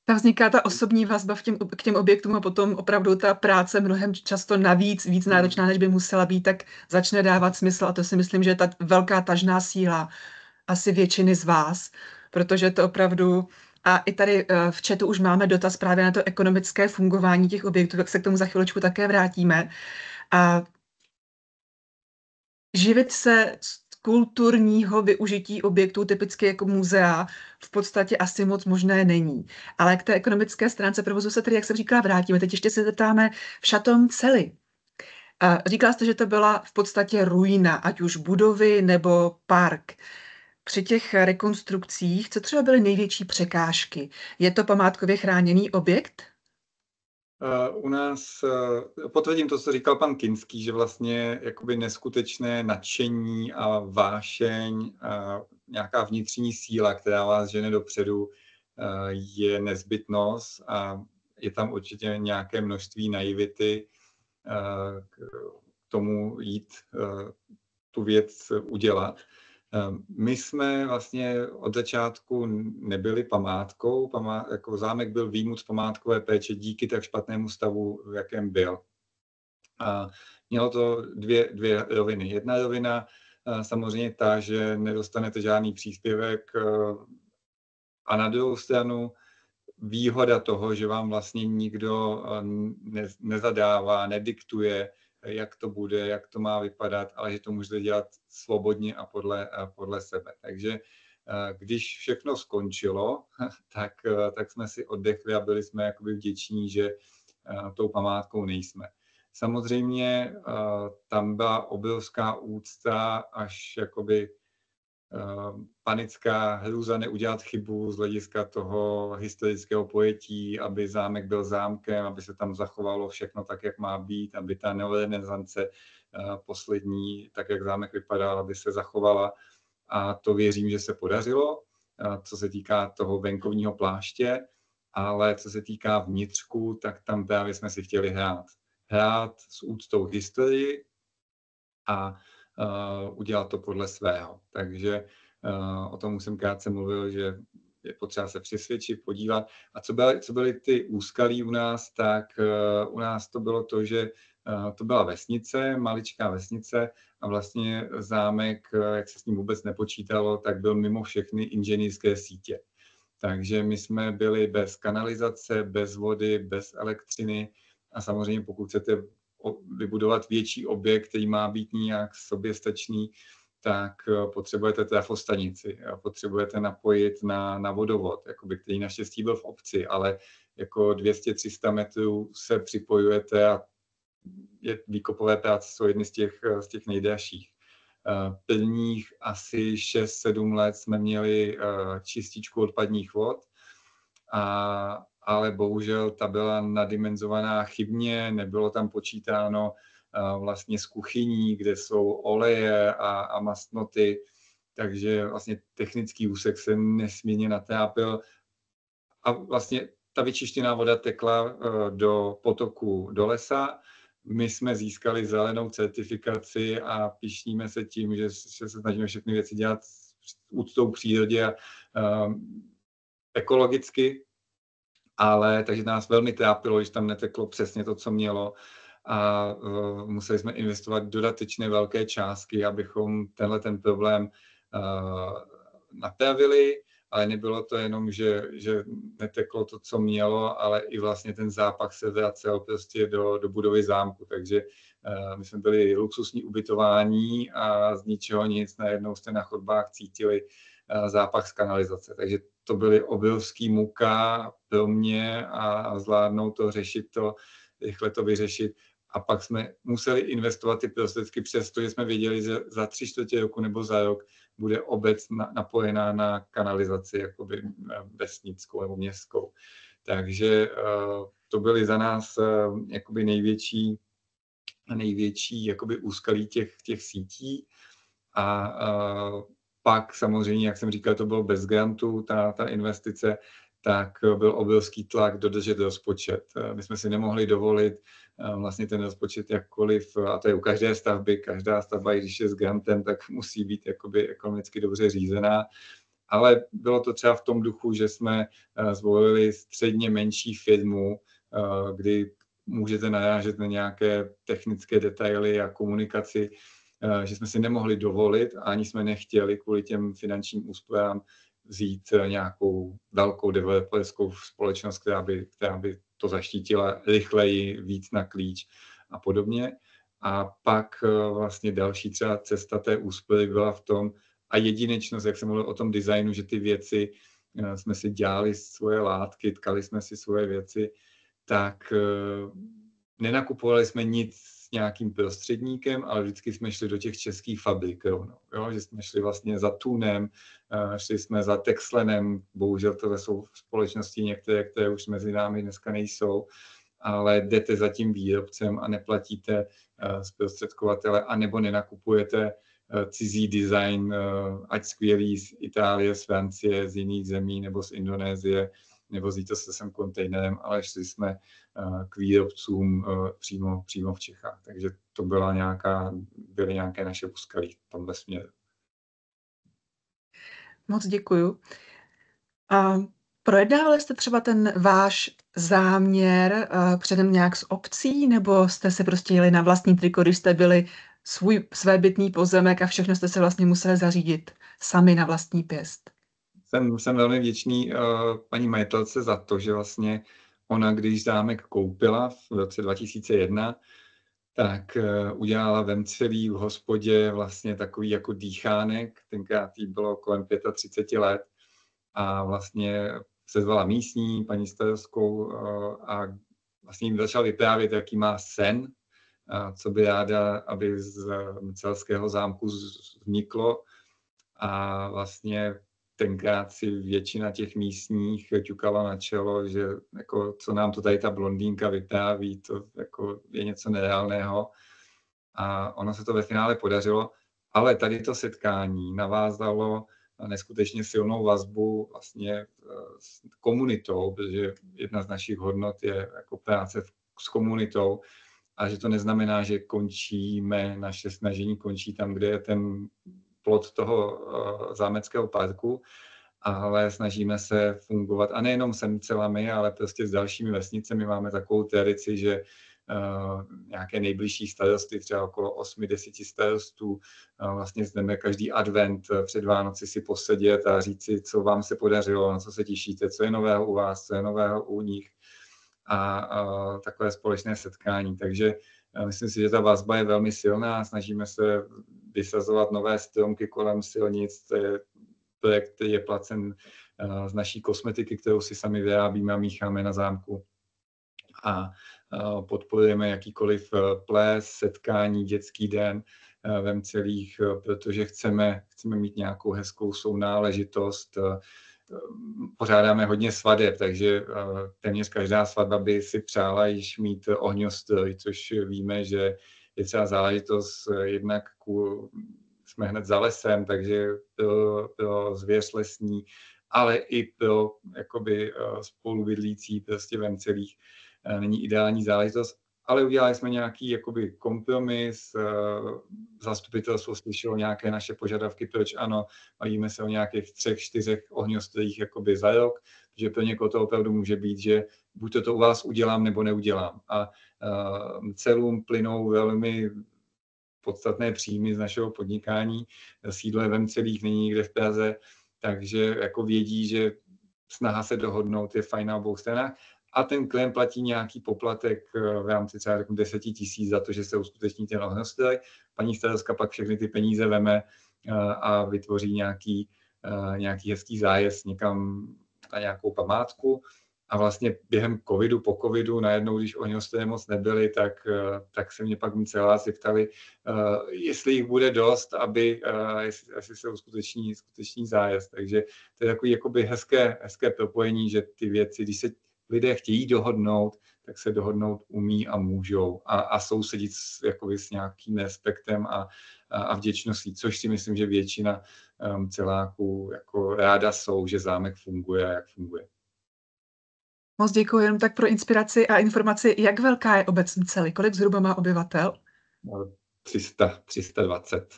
Tam vzniká ta osobní vazba k těm objektům a potom opravdu ta práce mnohem často navíc, víc náročná, než by musela být, tak začne dávat smysl a to si myslím, že je ta velká tažná síla asi většiny z vás, protože to opravdu, a i tady v chatu už máme dotaz právě na to ekonomické fungování těch objektů, tak se k tomu za chvíličku také vrátíme. A živit se z kulturního využití objektů, typicky jako muzea, v podstatě asi moc možné není. Ale k té ekonomické stránce provozu se tedy, jak jsem říkala, vrátíme. Teď ještě se zeptáme v Chateau Cely. Říkala jste, že to byla v podstatě ruina, ať už budovy nebo park. Při těch rekonstrukcích, co třeba byly největší překážky? Je to památkově chráněný objekt? U nás potvrdím to, co říkal pan Kinský, že vlastně jakoby neskutečné nadšení a vášeň, a nějaká vnitřní síla, která vás žene dopředu, je nezbytnost a je tam určitě nějaké množství naivity k tomu jít tu věc udělat. My jsme vlastně od začátku nebyli památkou, jako zámek byl výjimut z památkové péče díky tak špatnému stavu, v jakém byl. A mělo to dvě roviny. Jedna rovina samozřejmě ta, že nedostanete žádný příspěvek, a na druhou stranu výhoda toho, že vám vlastně nikdo nezadává, nediktuje, jak to bude, jak to má vypadat, ale že to můžete dělat svobodně a podle sebe. Takže když všechno skončilo, tak jsme si oddechli a byli jsme jakoby vděční, že tou památkou nejsme. Samozřejmě tam byla obrovská úcta, až jakoby panická hrůza neudělat chybu z hlediska toho historického pojetí, aby zámek byl zámkem, aby se tam zachovalo všechno tak, jak má být, aby ta neorenesance poslední, tak jak zámek vypadal, aby se zachovala. A to věřím, že se podařilo, co se týká toho venkovního pláště, ale co se týká vnitřku, tak tam právě jsme si chtěli hrát. Hrát s úctou historii a udělat to podle svého. Takže o tom jsem krátce mluvil, že je potřeba se přesvědčit, podívat. A co byly ty úskalí u nás, tak u nás to bylo to, že to byla vesnice, maličká vesnice a vlastně zámek, jak se s ním vůbec nepočítalo, tak byl mimo všechny inženýrské sítě. Takže my jsme byli bez kanalizace, bez vody, bez elektřiny a samozřejmě pokud chcete vybudovat větší objekt, který má být nějak soběstačný, tak potřebujete trafostanici, potřebujete napojit na vodovod, jakoby, který naštěstí byl v obci, ale jako 200-300 metrů se připojujete a výkopové práce jsou jedny z těch nejdražších. Prvních asi 6-7 let jsme měli čističku odpadních vod, ale bohužel ta byla nadimenzovaná chybně, nebylo tam počítáno vlastně z kuchyní, kde jsou oleje a mastnoty, takže vlastně technický úsek se nesmírně natrápil a vlastně ta vyčištěná voda tekla do potoku do lesa. My jsme získali zelenou certifikaci a pyšníme se tím, že se snažíme všechny věci dělat s úctou přírodě a ekologicky, ale takže nás velmi trápilo, že tam neteklo přesně to, co mělo a museli jsme investovat dodatečné velké částky, abychom ten problém napravili, ale nebylo to jenom, že neteklo to, co mělo, ale i vlastně ten zápach se vracel prostě do budovy zámku, takže my jsme byli luxusní ubytování a z ničeho nic, najednou jste na chodbách cítili zápach z kanalizace, takže to byly obrovský muka pro mě a zvládnout to, řešit to, rychle to vyřešit. A pak jsme museli investovat ty prostředky, přestože jsme věděli, že za 3/4 roku nebo za rok bude obec napojená na kanalizaci jakoby vesnickou nebo městskou. Takže to byly za nás jakoby největší jakoby úskalí těch sítí. A pak samozřejmě, jak jsem říkal, to bylo bez grantu, ta investice, tak byl obrovský tlak dodržet rozpočet. My jsme si nemohli dovolit vlastně ten rozpočet jakkoliv, a to je u každé stavby, každá stavba, i když je s grantem, tak musí být jakoby ekonomicky dobře řízená. Ale bylo to třeba v tom duchu, že jsme zvolili středně menší firmu, kdy můžete narážet na nějaké technické detaily a komunikaci, že jsme si nemohli dovolit, ani jsme nechtěli kvůli těm finančním úsporám vzít nějakou velkou developerskou společnost, která by to zaštítila rychleji, víc na klíč a podobně. A pak vlastně další třeba cesta té úspory byla v tom, a jedinečnost, jak jsem mluvil o tom designu, že ty věci jsme si dělali svoje látky, tkali jsme si svoje věci, tak nenakupovali jsme nic s nějakým prostředníkem, ale vždycky jsme šli do těch českých fabrik rovnou. Jo? Že jsme šli vlastně za Thunem, šli jsme za Texlenem, bohužel to jsou společnosti některé, které už mezi námi dneska nejsou, ale jdete za tím výrobcem a neplatíte zprostředkovatele, anebo nenakupujete cizí design, ať skvělý z Itálie, z Francie, z jiných zemí nebo z Indonésie, nevozíte se sem kontejnerem, ale šli jsme k výrobcům přímo v Čechách. Takže to byly nějaké naše úskalí v tomhle směru. Moc děkuju. Projednávali jste třeba ten váš záměr předem nějak s obcí, nebo jste se prostě jeli na vlastní triko, když jste byli své bytný pozemek a všechno jste se vlastně museli zařídit sami na vlastní pěst? Jsem velmi vděčný paní majitelce za to, že vlastně ona, když zámek koupila v roce 2001, tak udělala Vemcelí v hospodě vlastně takový jako dýchánek, tenkrát jí bylo kolem 35 let a vlastně sezvala místní paní starostkou a vlastně jim začal vyprávět, jaký má sen, co by ráda, aby z Celského zámku vzniklo a vlastně tenkrát si většina těch místních ťukala na čelo, že jako, co nám to tady ta blondýnka vypráví, to jako je něco nereálného. A ono se to ve finále podařilo, ale tady to setkání navázalo neskutečně silnou vazbu vlastně s komunitou, protože jedna z našich hodnot je jako práce s komunitou a že to neznamená, že končíme, naše snažení končí tam, kde je ten plot toho zámeckého parku, ale snažíme se fungovat a nejenom s Semcelami, ale prostě s dalšími vesnicemi. Máme takovou tradici, že nějaké nejbližší starosty, třeba okolo 8-10 starostů, vlastně jdeme každý advent před Vánoci si posedět a říct si, co vám se podařilo, na co se těšíte, co je nového u vás, co je nového u nich a takové společné setkání. Takže myslím si, že ta vazba je velmi silná, snažíme se vysazovat nové stromky kolem silnic, to je projekt, který je placen z naší kosmetiky, kterou si sami vyrábíme a mícháme na zámku. A podporujeme jakýkoliv ples, setkání, dětský den Vemcelích, protože chceme mít nějakou hezkou sounáležitost. Pořádáme hodně svadeb, takže téměř každá svatba by si přála již mít ohňostroj, což víme, že je třeba záležitost jednak jsme hned za lesem, takže pro zvěř lesní, ale i pro jakoby spolubydlící prostě Vemcelích není ideální záležitost, ale udělali jsme nějaký jakoby kompromis, zastupitelstvo slyšelo nějaké naše požadavky, proč ano, bavíme se o nějakých 3-4 ohňostrojích jakoby za rok, že pro někoho to opravdu může být, že buď to u vás udělám, nebo neudělám. A celům plynou velmi podstatné příjmy z našeho podnikání. Sídlo je Vemcelích, není nikde v Praze, takže jako vědí, že snaha se dohodnout je fajn na obou stranách. A ten klient platí nějaký poplatek v rámci třeba 10 000 za to, že se uskuteční ten ohňostroj. Paní starostka pak všechny ty peníze veme a vytvoří nějaký hezký zájezd někam na nějakou památku. A vlastně během covidu, po covidu, najednou, když ohňostroje moc nebyly, tak se mě pak celáci ptali, jestli jich bude dost, jestli se uskuteční zájezd. Takže to je takový jakoby hezké propojení, že ty věci, když se lidé chtějí dohodnout, tak se dohodnout umí a můžou a sousedit s nějakým respektem a vděčností, což si myslím, že většina celáků jako ráda jsou, že zámek funguje a jak funguje. Moc děkuji, jenom tak pro inspiraci a informaci, jak velká je obec Mcely, kolik zhruba má obyvatel? 320.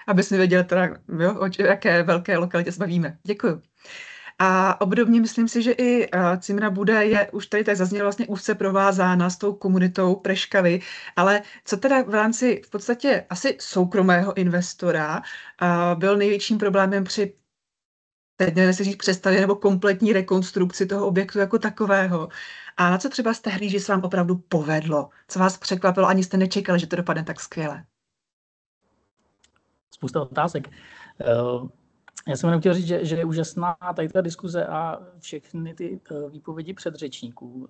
Abys mi věděl teda, jo, o jaké velké lokalitě se bavíme. Děkuji. A obdobně myslím si, že i Cimra Bude je, už tady tak zaznělo, vlastně úzce provázána s tou komunitou Preškavy, ale co teda v rámci v podstatě asi soukromého investora byl největším problémem při teď nevím, jestli říct přestavě nebo kompletní rekonstrukci toho objektu jako takového. A na co třeba jste hrdí, že se vám opravdu povedlo? Co vás překvapilo, ani jste nečekali, že to dopadne tak skvěle? Spousta otázek. Já jsem jenom chtěl říct, že je úžasná tady ta diskuze a všechny ty výpovědi předřečníků.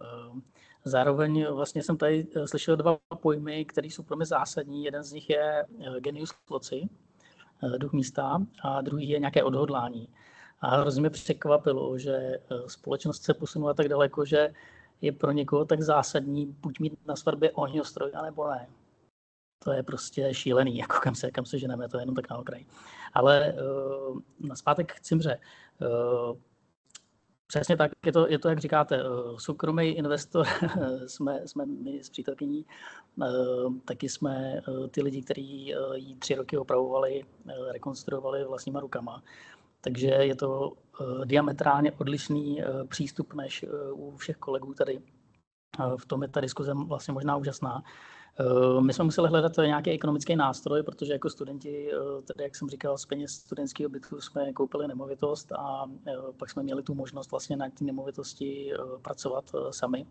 Zároveň vlastně jsem tady slyšel dva pojmy, které jsou pro mě zásadní. Jeden z nich je genius loci, duch místa, a druhý je nějaké odhodlání. A hrozně mě překvapilo, že společnost se posunula tak daleko, že je pro někoho tak zásadní buď mít na svatbě ohňostroj, anebo ne. To je prostě šílený, jako kam se ženeme, to je jenom tak na okraj. Ale nazpátek k Cimře. Přesně tak, je to, jak říkáte, soukromý investor jsme my s přítelkyní, taky jsme ty lidi, kteří ji 3 roky opravovali, rekonstruovali vlastníma rukama. Takže je to diametrálně odlišný přístup než u všech kolegů tady. V tom je ta diskuze vlastně možná úžasná. My jsme museli hledat nějaký ekonomický nástroj, protože jako studenti, tedy jak jsem říkal, z peněz studentského bytu jsme koupili nemovitost a pak jsme měli tu možnost vlastně na té nemovitosti pracovat sami.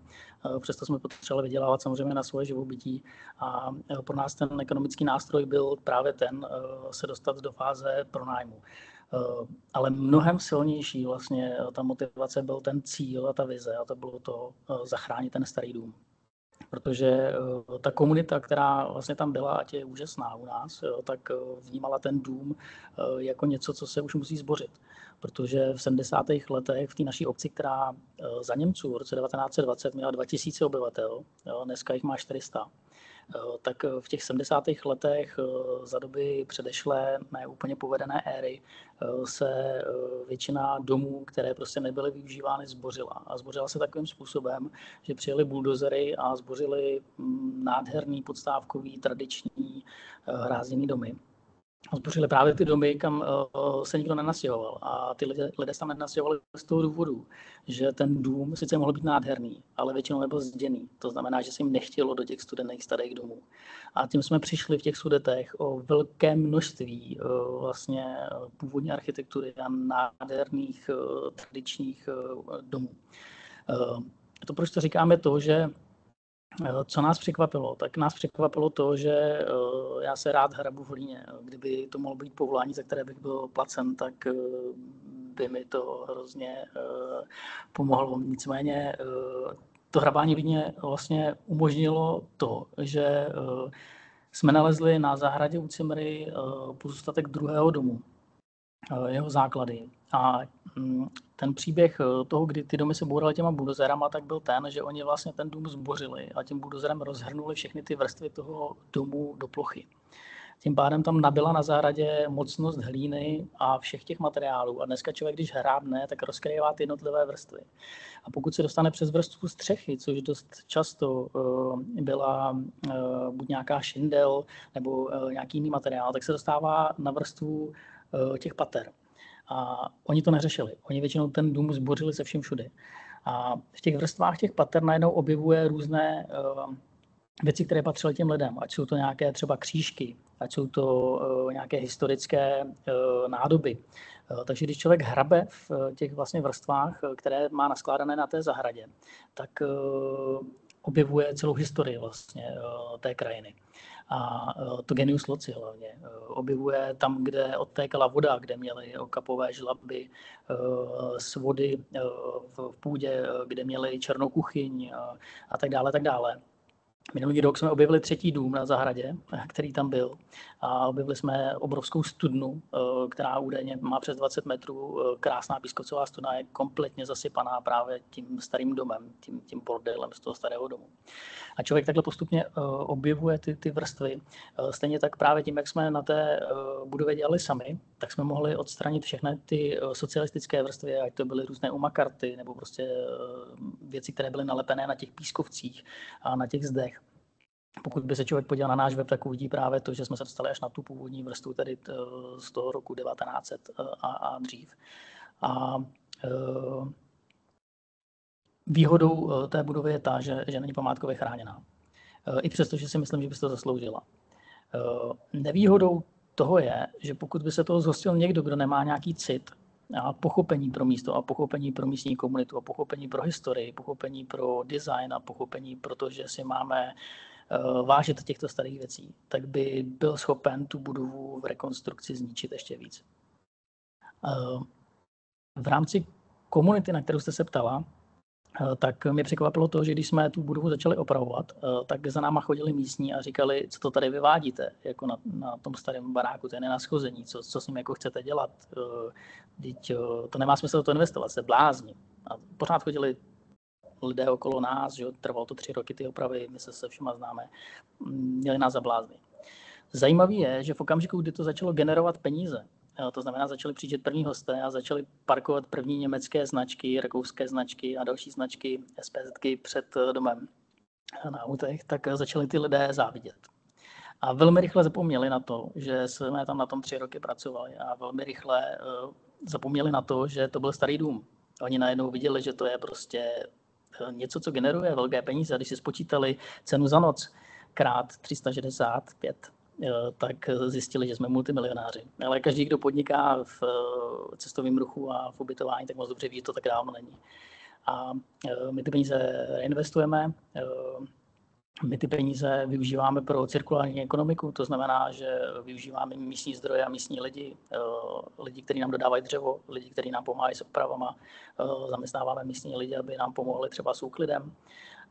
Přesto jsme potřebovali vydělávat samozřejmě na svoje živobytí a pro nás ten ekonomický nástroj byl právě ten se dostat do fáze pronájmu. Ale mnohem silnější vlastně ta motivace byl ten cíl a ta vize a to bylo to zachránit ten starý dům. Protože ta komunita, která vlastně tam byla, ať je úžasná u nás, tak vnímala ten dům jako něco, co se už musí zbořit. Protože v 70. letech v té naší obci, která za Němců v roce 1920 měla 2000 obyvatel, dneska jich má 400, tak v těch 70. letech za doby předešlé ne úplně povedené éry se většina domů, které prostě nebyly využívány, zbořila. A zbořila se takovým způsobem, že přijeli buldozery a zbořili nádherný podstávkový tradiční hrázděný domy. Zbořili právě ty domy, kam se nikdo nenastěhoval. A ty lidé se tam nenastěhovali z toho důvodu, že ten dům sice mohl být nádherný, ale většinou nebyl zděný. To znamená, že se jim nechtělo do těch studených starých domů. A tím jsme přišli v těch Sudetech o velké množství vlastně původní architektury a nádherných tradičních domů. To proč to říkáme to, že co nás překvapilo? Tak nás překvapilo to, že já se rád hrabu v hlíně. Kdyby to mohlo být povolání, za které bych byl placen, tak by mi to hrozně pomohlo. Nicméně to hrabání v hlíně vlastně umožnilo to, že jsme nalezli na zahradě u Cimry pozůstatek druhého domu, jeho základy. A ten příběh toho, kdy ty domy se bouraly těma buldozerama, tak byl ten, že oni vlastně ten dům zbořili a tím buldozerem rozhrnuli všechny ty vrstvy toho domu do plochy. Tím pádem tam nabyla na zahradě mocnost hlíny a všech těch materiálů. A dneska člověk, když hrábne, tak rozkrývá ty jednotlivé vrstvy. A pokud se dostane přes vrstvu střechy, což dost často byla buď nějaká šindel nebo nějaký jiný materiál, tak se dostává na vrstvu těch pater. A oni to neřešili. Oni většinou ten dům zbořili se vším všude. A v těch vrstvách těch pater najednou objevuje různé věci, které patřily těm lidem. Ať jsou to nějaké třeba křížky, ať jsou to nějaké historické nádoby. Takže když člověk hrabe v těch vlastně vrstvách, které má naskládané na té zahradě, tak objevuje celou historii vlastně té krajiny. A to genius loci hlavně. Objevuje tam, kde odtékala voda, kde měly okapové žlaby, svody v půdě, kde měly černou kuchyň a tak dále, tak dále. Minulý rok jsme objevili 3. dům na zahradě, který tam byl. A objevili jsme obrovskou studnu, která údajně má přes 20 metrů. Krásná pískovcová studna je kompletně zasypaná právě tím starým domem, tím bordelem z toho starého domu. A člověk takhle postupně objevuje ty vrstvy. Stejně tak právě tím, jak jsme na té budově dělali sami, tak jsme mohli odstranit všechny ty socialistické vrstvy, ať to byly různé umakarty nebo prostě věci, které byly nalepené na těch pískovcích a na těch zdech. Pokud by se člověk podíval na náš web, tak uvidí právě to, že jsme se dostali až na tu původní vrstvu, tedy z toho roku 1900 a dřív. A výhodou té budovy je ta, že není památkově chráněná. I přesto, že si myslím, že by se to zasloužila. Nevýhodou toho je, že pokud by se toho zhostil někdo, kdo nemá nějaký cit, a pochopení pro místo a pochopení pro místní komunitu a pochopení pro historii, pochopení pro design a pochopení pro to, že si máme vážit těchto starých věcí, tak by byl schopen tu budovu v rekonstrukci zničit ještě víc. V rámci komunity, na kterou jste se ptala, tak mě překvapilo to, že když jsme tu budovu začali opravovat, tak za náma chodili místní a říkali, co to tady vyvádíte, jako na tom starém baráku, to je nenaschození, co s ním jako chcete dělat, to nemá smysl to investovat, se blázni. A pořád chodili lidé okolo nás, že trvalo to 3 roky ty opravy, my se všema známe, měli nás za blázny. Zajímavý je, že v okamžiku, kdy to začalo generovat peníze, to znamená, začali přijíždět první hosté a začali parkovat první německé značky, rakouské značky a další značky SPZky před domem na autech, tak začali ty lidé závidět. A velmi rychle zapomněli na to, že jsme tam na tom 3 roky pracovali a velmi rychle zapomněli na to, že to byl starý dům. Oni najednou viděli, že to je prostě něco, co generuje velké peníze. A když si spočítali cenu za noc krát 365, tak zjistili, že jsme multimilionáři. Ale každý, kdo podniká v cestovním ruchu a v ubytování, tak moc dobře ví, že to tak dávno není. A my ty peníze reinvestujeme, my ty peníze využíváme pro cirkulární ekonomiku, to znamená, že využíváme místní zdroje a místní lidi, kteří nám dodávají dřevo, lidi, kteří nám pomáhají s opravama, zaměstnáváme místní lidi, aby nám pomohli třeba s úklidem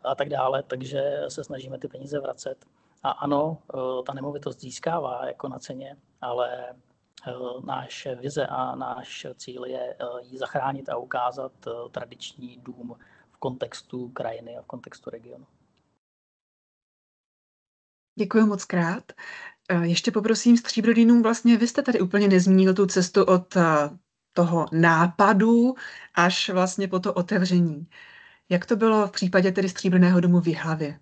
a tak dále, takže se snažíme ty peníze vracet. A ano, ta nemovitost získává jako na ceně, ale naše vize a náš cíl je ji zachránit a ukázat tradiční dům v kontextu krajiny a v kontextu regionu. Děkuji moc krát. Ještě poprosím Stříbrodýnům, vlastně vy jste tady úplně nezmínil tu cestu od toho nápadu až vlastně po to otevření. Jak to bylo v případě tedy Stříbrného domu v Jihlavě?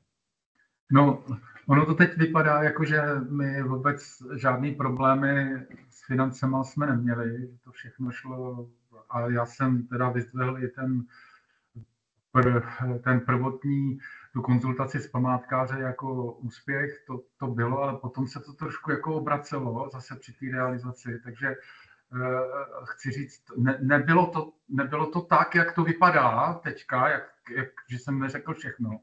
No, ono to teď vypadá jako, že my vůbec žádný problémy s financema jsme neměli, to všechno šlo a já jsem teda vyzdvihl i ten prvotní, tu konzultaci s památkáře jako úspěch, to bylo, ale potom se to trošku jako obracelo zase při té realizaci, takže chci říct, nebylo to tak, jak to vypadá teďka, že jsem neřekl všechno.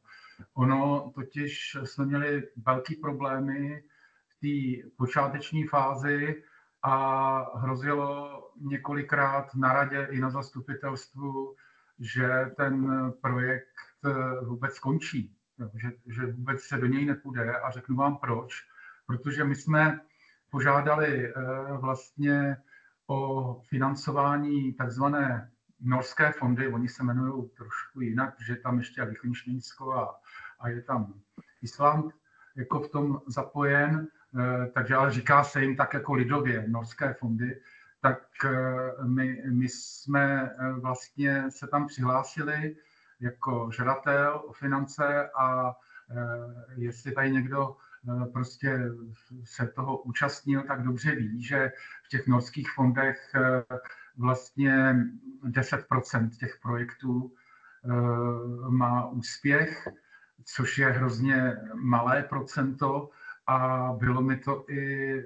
Ono totiž jsme měli velký problémy v té počáteční fázi a hrozilo několikrát na radě i na zastupitelstvu, že ten projekt vůbec skončí, že vůbec se do něj nepůjde a řeknu vám proč. Protože my jsme požádali vlastně o financování takzvané norské fondy, oni se jmenují trošku jinak, protože tam ještě je Lichtenštejnsko a je tam Island jako v tom zapojen, takže ale říká se jim tak jako lidově norské fondy, tak my jsme vlastně se tam přihlásili jako žadatel o finance a jestli tady někdo prostě se toho účastnil, tak dobře ví, že v těch norských fondech vlastně 10% těch projektů má úspěch, což je hrozně malé procento a bylo mi to i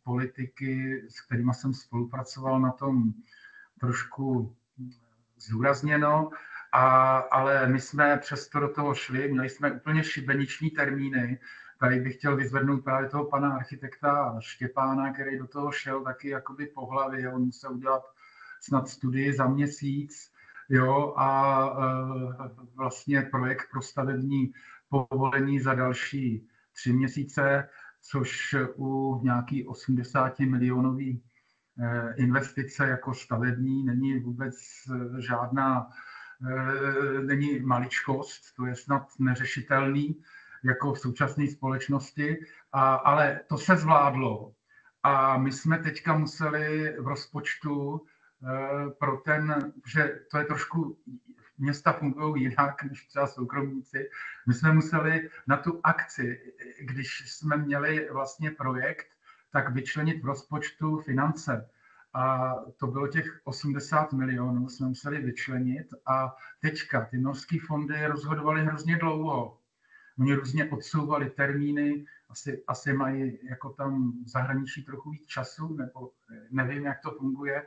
politiky, s kterými jsem spolupracoval, na tom trošku zdůrazněno, ale my jsme přesto do toho šli, měli jsme úplně šibeniční termíny. Tady bych chtěl vyzvednout právě toho pana architekta Štěpána, který do toho šel taky jakoby po hlavě, on musel udělat snad studii za měsíc, jo, a vlastně projekt pro stavební povolení za další 3 měsíce, což u nějaký 80 milionový investice jako stavební není vůbec žádná, není maličkost, to je snad neřešitelný jako v současné společnosti, ale to se zvládlo. A my jsme teďka museli v rozpočtu pro že to je trošku, města fungují jinak než třeba soukromníci, my jsme museli na tu akci, když jsme měli vlastně projekt, tak vyčlenit v rozpočtu finance. A to bylo těch 80 milionů, jsme museli vyčlenit a teďka ty norské fondy rozhodovaly hrozně dlouho. Oni různě odsouvali termíny, asi mají jako tam v zahraničí trochu víc času, nebo nevím, jak to funguje.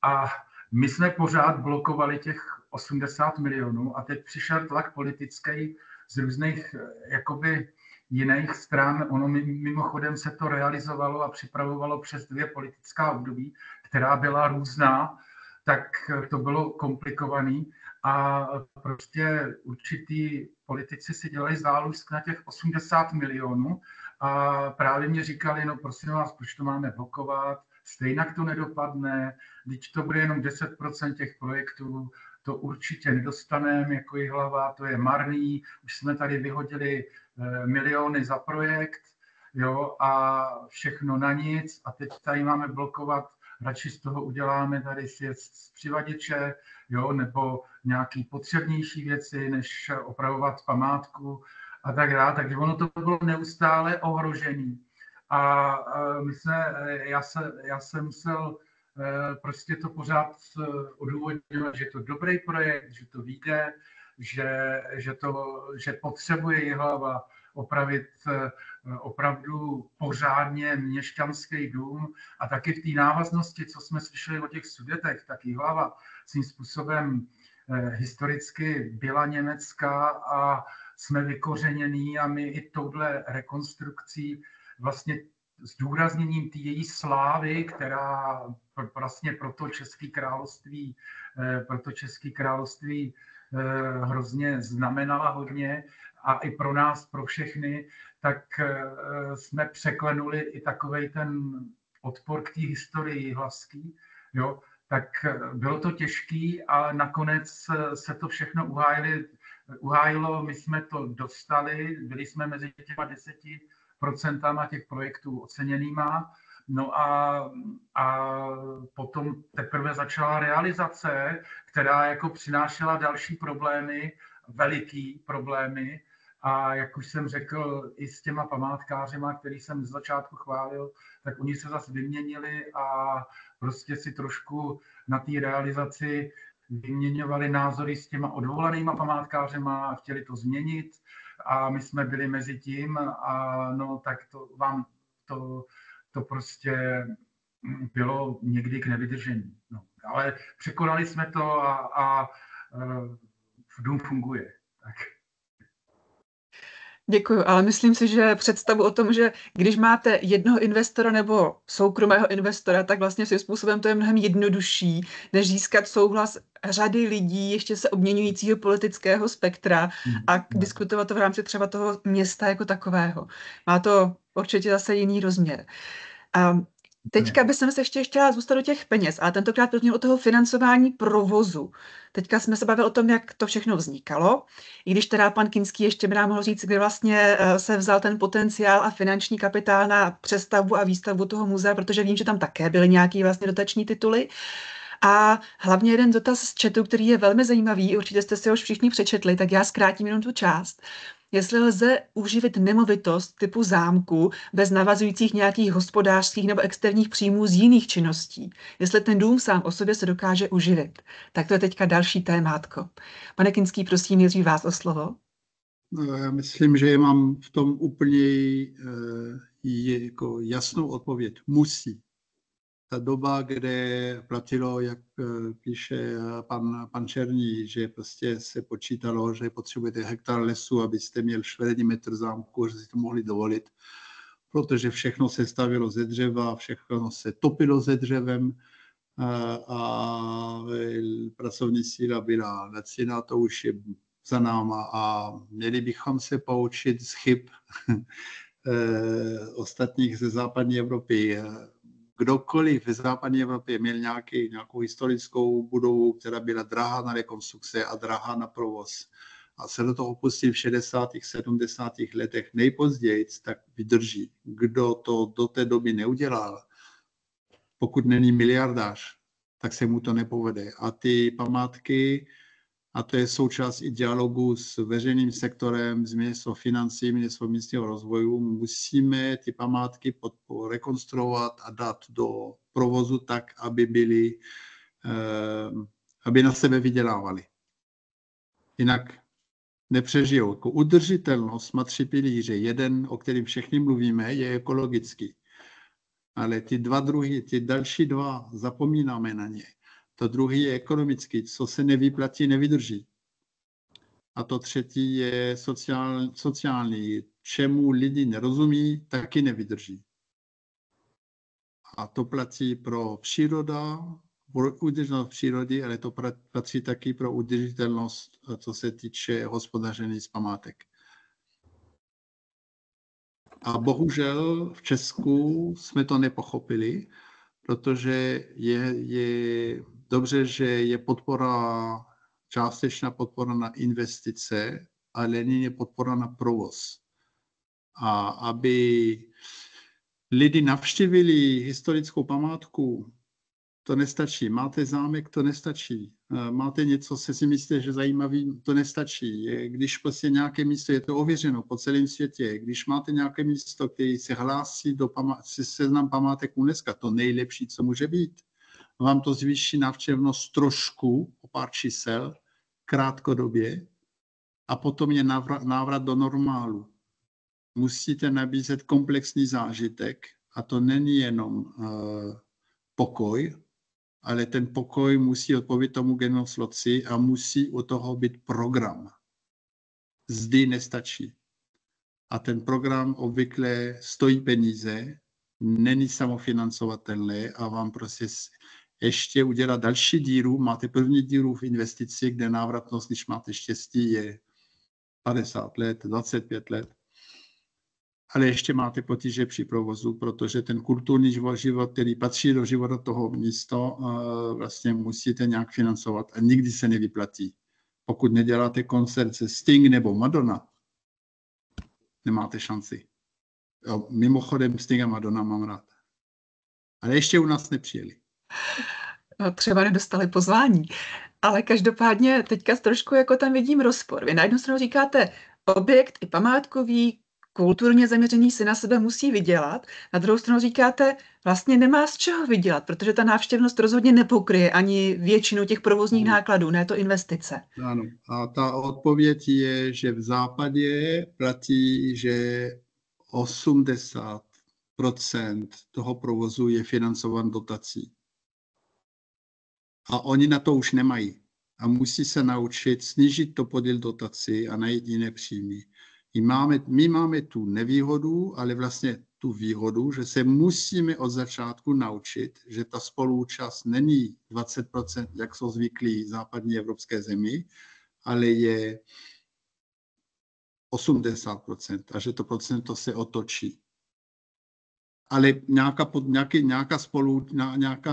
A my jsme pořád blokovali těch 80 milionů a teď přišel tlak politický z různých jakoby jiných stran. Ono mimochodem se to realizovalo a připravovalo přes 2 politická období, která byla různá, tak to bylo komplikovaný a prostě určitý politici si dělali zálusk na těch 80 milionů a právě mě říkali, no prosím vás, proč to máme blokovat, stejně to nedopadne, když to bude jenom 10% těch projektů, to určitě nedostaneme jako Jihlava, to je marný, už jsme tady vyhodili miliony za projekt, jo, a všechno na nic a teď tady máme blokovat, radši z toho uděláme tady sjezd z přivaděče, jo, nebo nějaký potřebnější věci, než opravovat památku a tak dále. Takže ono to bylo neustále ohrožený. A já jsem musel prostě to pořád odůvodňovat, že je to dobrý projekt, že to vyjde, že potřebuje Jihlava opravit opravdu pořádně měšťanský dům a taky v té návaznosti, co jsme slyšeli o těch Sudetech, tak Jihlava svým způsobem historicky byla německá a jsme vykořenění a my i touhle rekonstrukcí vlastně zdůrazněním té její slávy, která vlastně pro to České království hrozně znamenala hodně a i pro nás, pro všechny, tak jsme překlenuli i takovej ten odpor k té historii jihlavský, jo, tak bylo to těžký a nakonec se to všechno uhájilo, my jsme to dostali, byli jsme mezi těma 10% těch projektů oceněnýma, no a potom teprve začala realizace, která jako přinášela další problémy, veliký problémy a jak už jsem řekl, i s těma památkářema, který jsem z začátku chválil, tak oni se zase vyměnili a prostě si trošku na té realizaci vyměňovali názory s těma odvolanýma památkářema a chtěli to změnit a my jsme byli mezi tím a no tak to prostě bylo někdy k nevydržení. No, ale překonali jsme to a dům funguje. Tak. Děkuju, ale myslím si, že představu o tom, že když máte jednoho investora nebo soukromého investora, tak vlastně svým způsobem to je mnohem jednodušší, než získat souhlas řady lidí, ještě se obměňujícího politického spektra a diskutovat to v rámci třeba toho města jako takového. Má to určitě zase jiný rozměr. Teďka bych se ještě chtěla zůstat do těch peněz, ale tentokrát o toho financování provozu. Teďka jsme se bavili o tom, jak to všechno vznikalo, i když teda pan Kinský ještě by nám mohl říct, kde vlastně se vzal ten potenciál a finanční kapitál na přestavbu a výstavbu toho muzea, protože vím, že tam také byly nějaké vlastně dotační tituly. A hlavně jeden dotaz z chatu, který je velmi zajímavý, určitě jste si ho už všichni přečetli, tak já zkrátím jenom tu část. Jestli lze uživit nemovitost typu zámku bez navazujících nějakých hospodářských nebo externích příjmů z jiných činností. Jestli ten dům sám o sobě se dokáže uživit. Tak to je teďka další témátko. Pane Kinský, prosím, nejdřív vás o slovo. No, já myslím, že mám v tom úplně jako jasnou odpověď. Musí. Ta doba, kde platilo, jak píše pan Černý, že prostě se počítalo, že potřebujete hektar lesu, abyste měl čtvereční metr zámku, že si to mohli dovolit, protože všechno se stavilo ze dřeva, všechno se topilo ze dřevem a pracovní síla byla laciná, to už je za náma a měli bychom se poučit z chyb ostatních ze západní Evropy. Kdokoliv v západní Evropě měl nějakou historickou budovu, která byla drahá na rekonstrukce a drahá na provoz a se do toho pustil v 60. 70. letech nejpozději, tak vydrží. Kdo to do té doby neudělal, pokud není miliardář, tak se mu to nepovede. A ty památky, a to je součást i dialogu s veřejným sektorem, s ministerstvem financí, ministerstvem místního rozvoju, musíme ty památky rekonstruovat a dát do provozu tak, aby na sebe vydělávali. Jinak nepřežijou. Jako udržitelnost má 3 pilíře. Jeden, o kterém všichni mluvíme, je ekologický. Ale ty další 2, zapomínáme na ně. To druhý je ekonomický, co se nevyplatí, nevydrží. A to třetí je sociální, čemu lidi nerozumí, taky nevydrží. A to platí pro udržitelnost přírody, ale to platí taky pro udržitelnost, co se týče hospodaření z památek. A bohužel v Česku jsme to nepochopili, protože je dobře, že je částečná podpora na investice, ale není podpora na provoz. A aby lidi navštívili historickou památku, to nestačí. Máte zámek, to nestačí. Máte něco, se si myslíte, že zajímavý, to nestačí. Když prostě nějaké místo, je to ověřeno po celém světě, když máte nějaké místo, které se hlásí do seznam památek UNESCO, to nejlepší, co může být. Vám to zvýší návštěvnost trošku, o pár čísel, krátkodobě, a potom je návrat do normálu. Musíte nabízet komplexní zážitek, a to není jenom pokoj, ale ten pokoj musí odpovědět tomu genosloci a musí u toho být program. Zdy nestačí. A ten program obvykle stojí peníze, není samofinancovatelný a vám prostě ještě udělat další díru. Máte první díru v investici, kde návratnost, když máte štěstí, je 50 let, 25 let. Ale ještě máte potíže při provozu, protože ten kulturní život, který patří do života toho místa, vlastně musíte nějak financovat a nikdy se nevyplatí. Pokud neděláte koncert se Sting nebo Madonna, nemáte šanci. Jo, mimochodem Sting a Madonna mám rád. Ale ještě u nás nepřijeli. Třeba nedostali pozvání. Ale každopádně teďka trošku jako tam vidím rozpor. Vy na jednu stranu říkáte, objekt i památkový, kulturně zaměřený si na sebe musí vydělat. Na druhou stranu říkáte, vlastně nemá z čeho vydělat, protože ta návštěvnost rozhodně nepokryje ani většinu těch provozních nákladů, ne to investice. Ano. A ta odpověď je, že v západě platí, že 80% toho provozu je financovan dotací. A oni na to už nemají. A musí se naučit snížit to podíl dotací a najít jiné příjmy. My máme tu nevýhodu, ale vlastně tu výhodu, že se musíme od začátku naučit, že ta spoluúčast není 20%, jak jsou zvyklí západní evropské zemi, ale je 80% a že to procento se otočí. Ale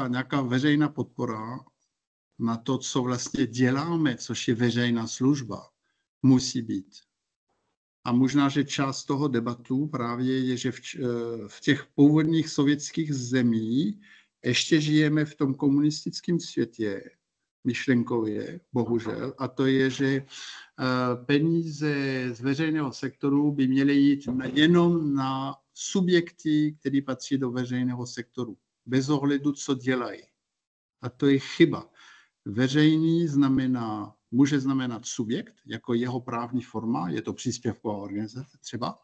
nějaká veřejná podpora na to, co vlastně děláme, což je veřejná služba, musí být. A možná, že část toho debatu právě je, že v těch původních sovětských zemí ještě žijeme v tom komunistickém světě, myšlenkově, bohužel, a to je, že peníze z veřejného sektoru by měly jít jenom na subjekty, které patří do veřejného sektoru, bez ohledu, co dělají. A to je chyba. Veřejný může znamenat subjekt, jako jeho právní forma, je to příspěvková organizace třeba,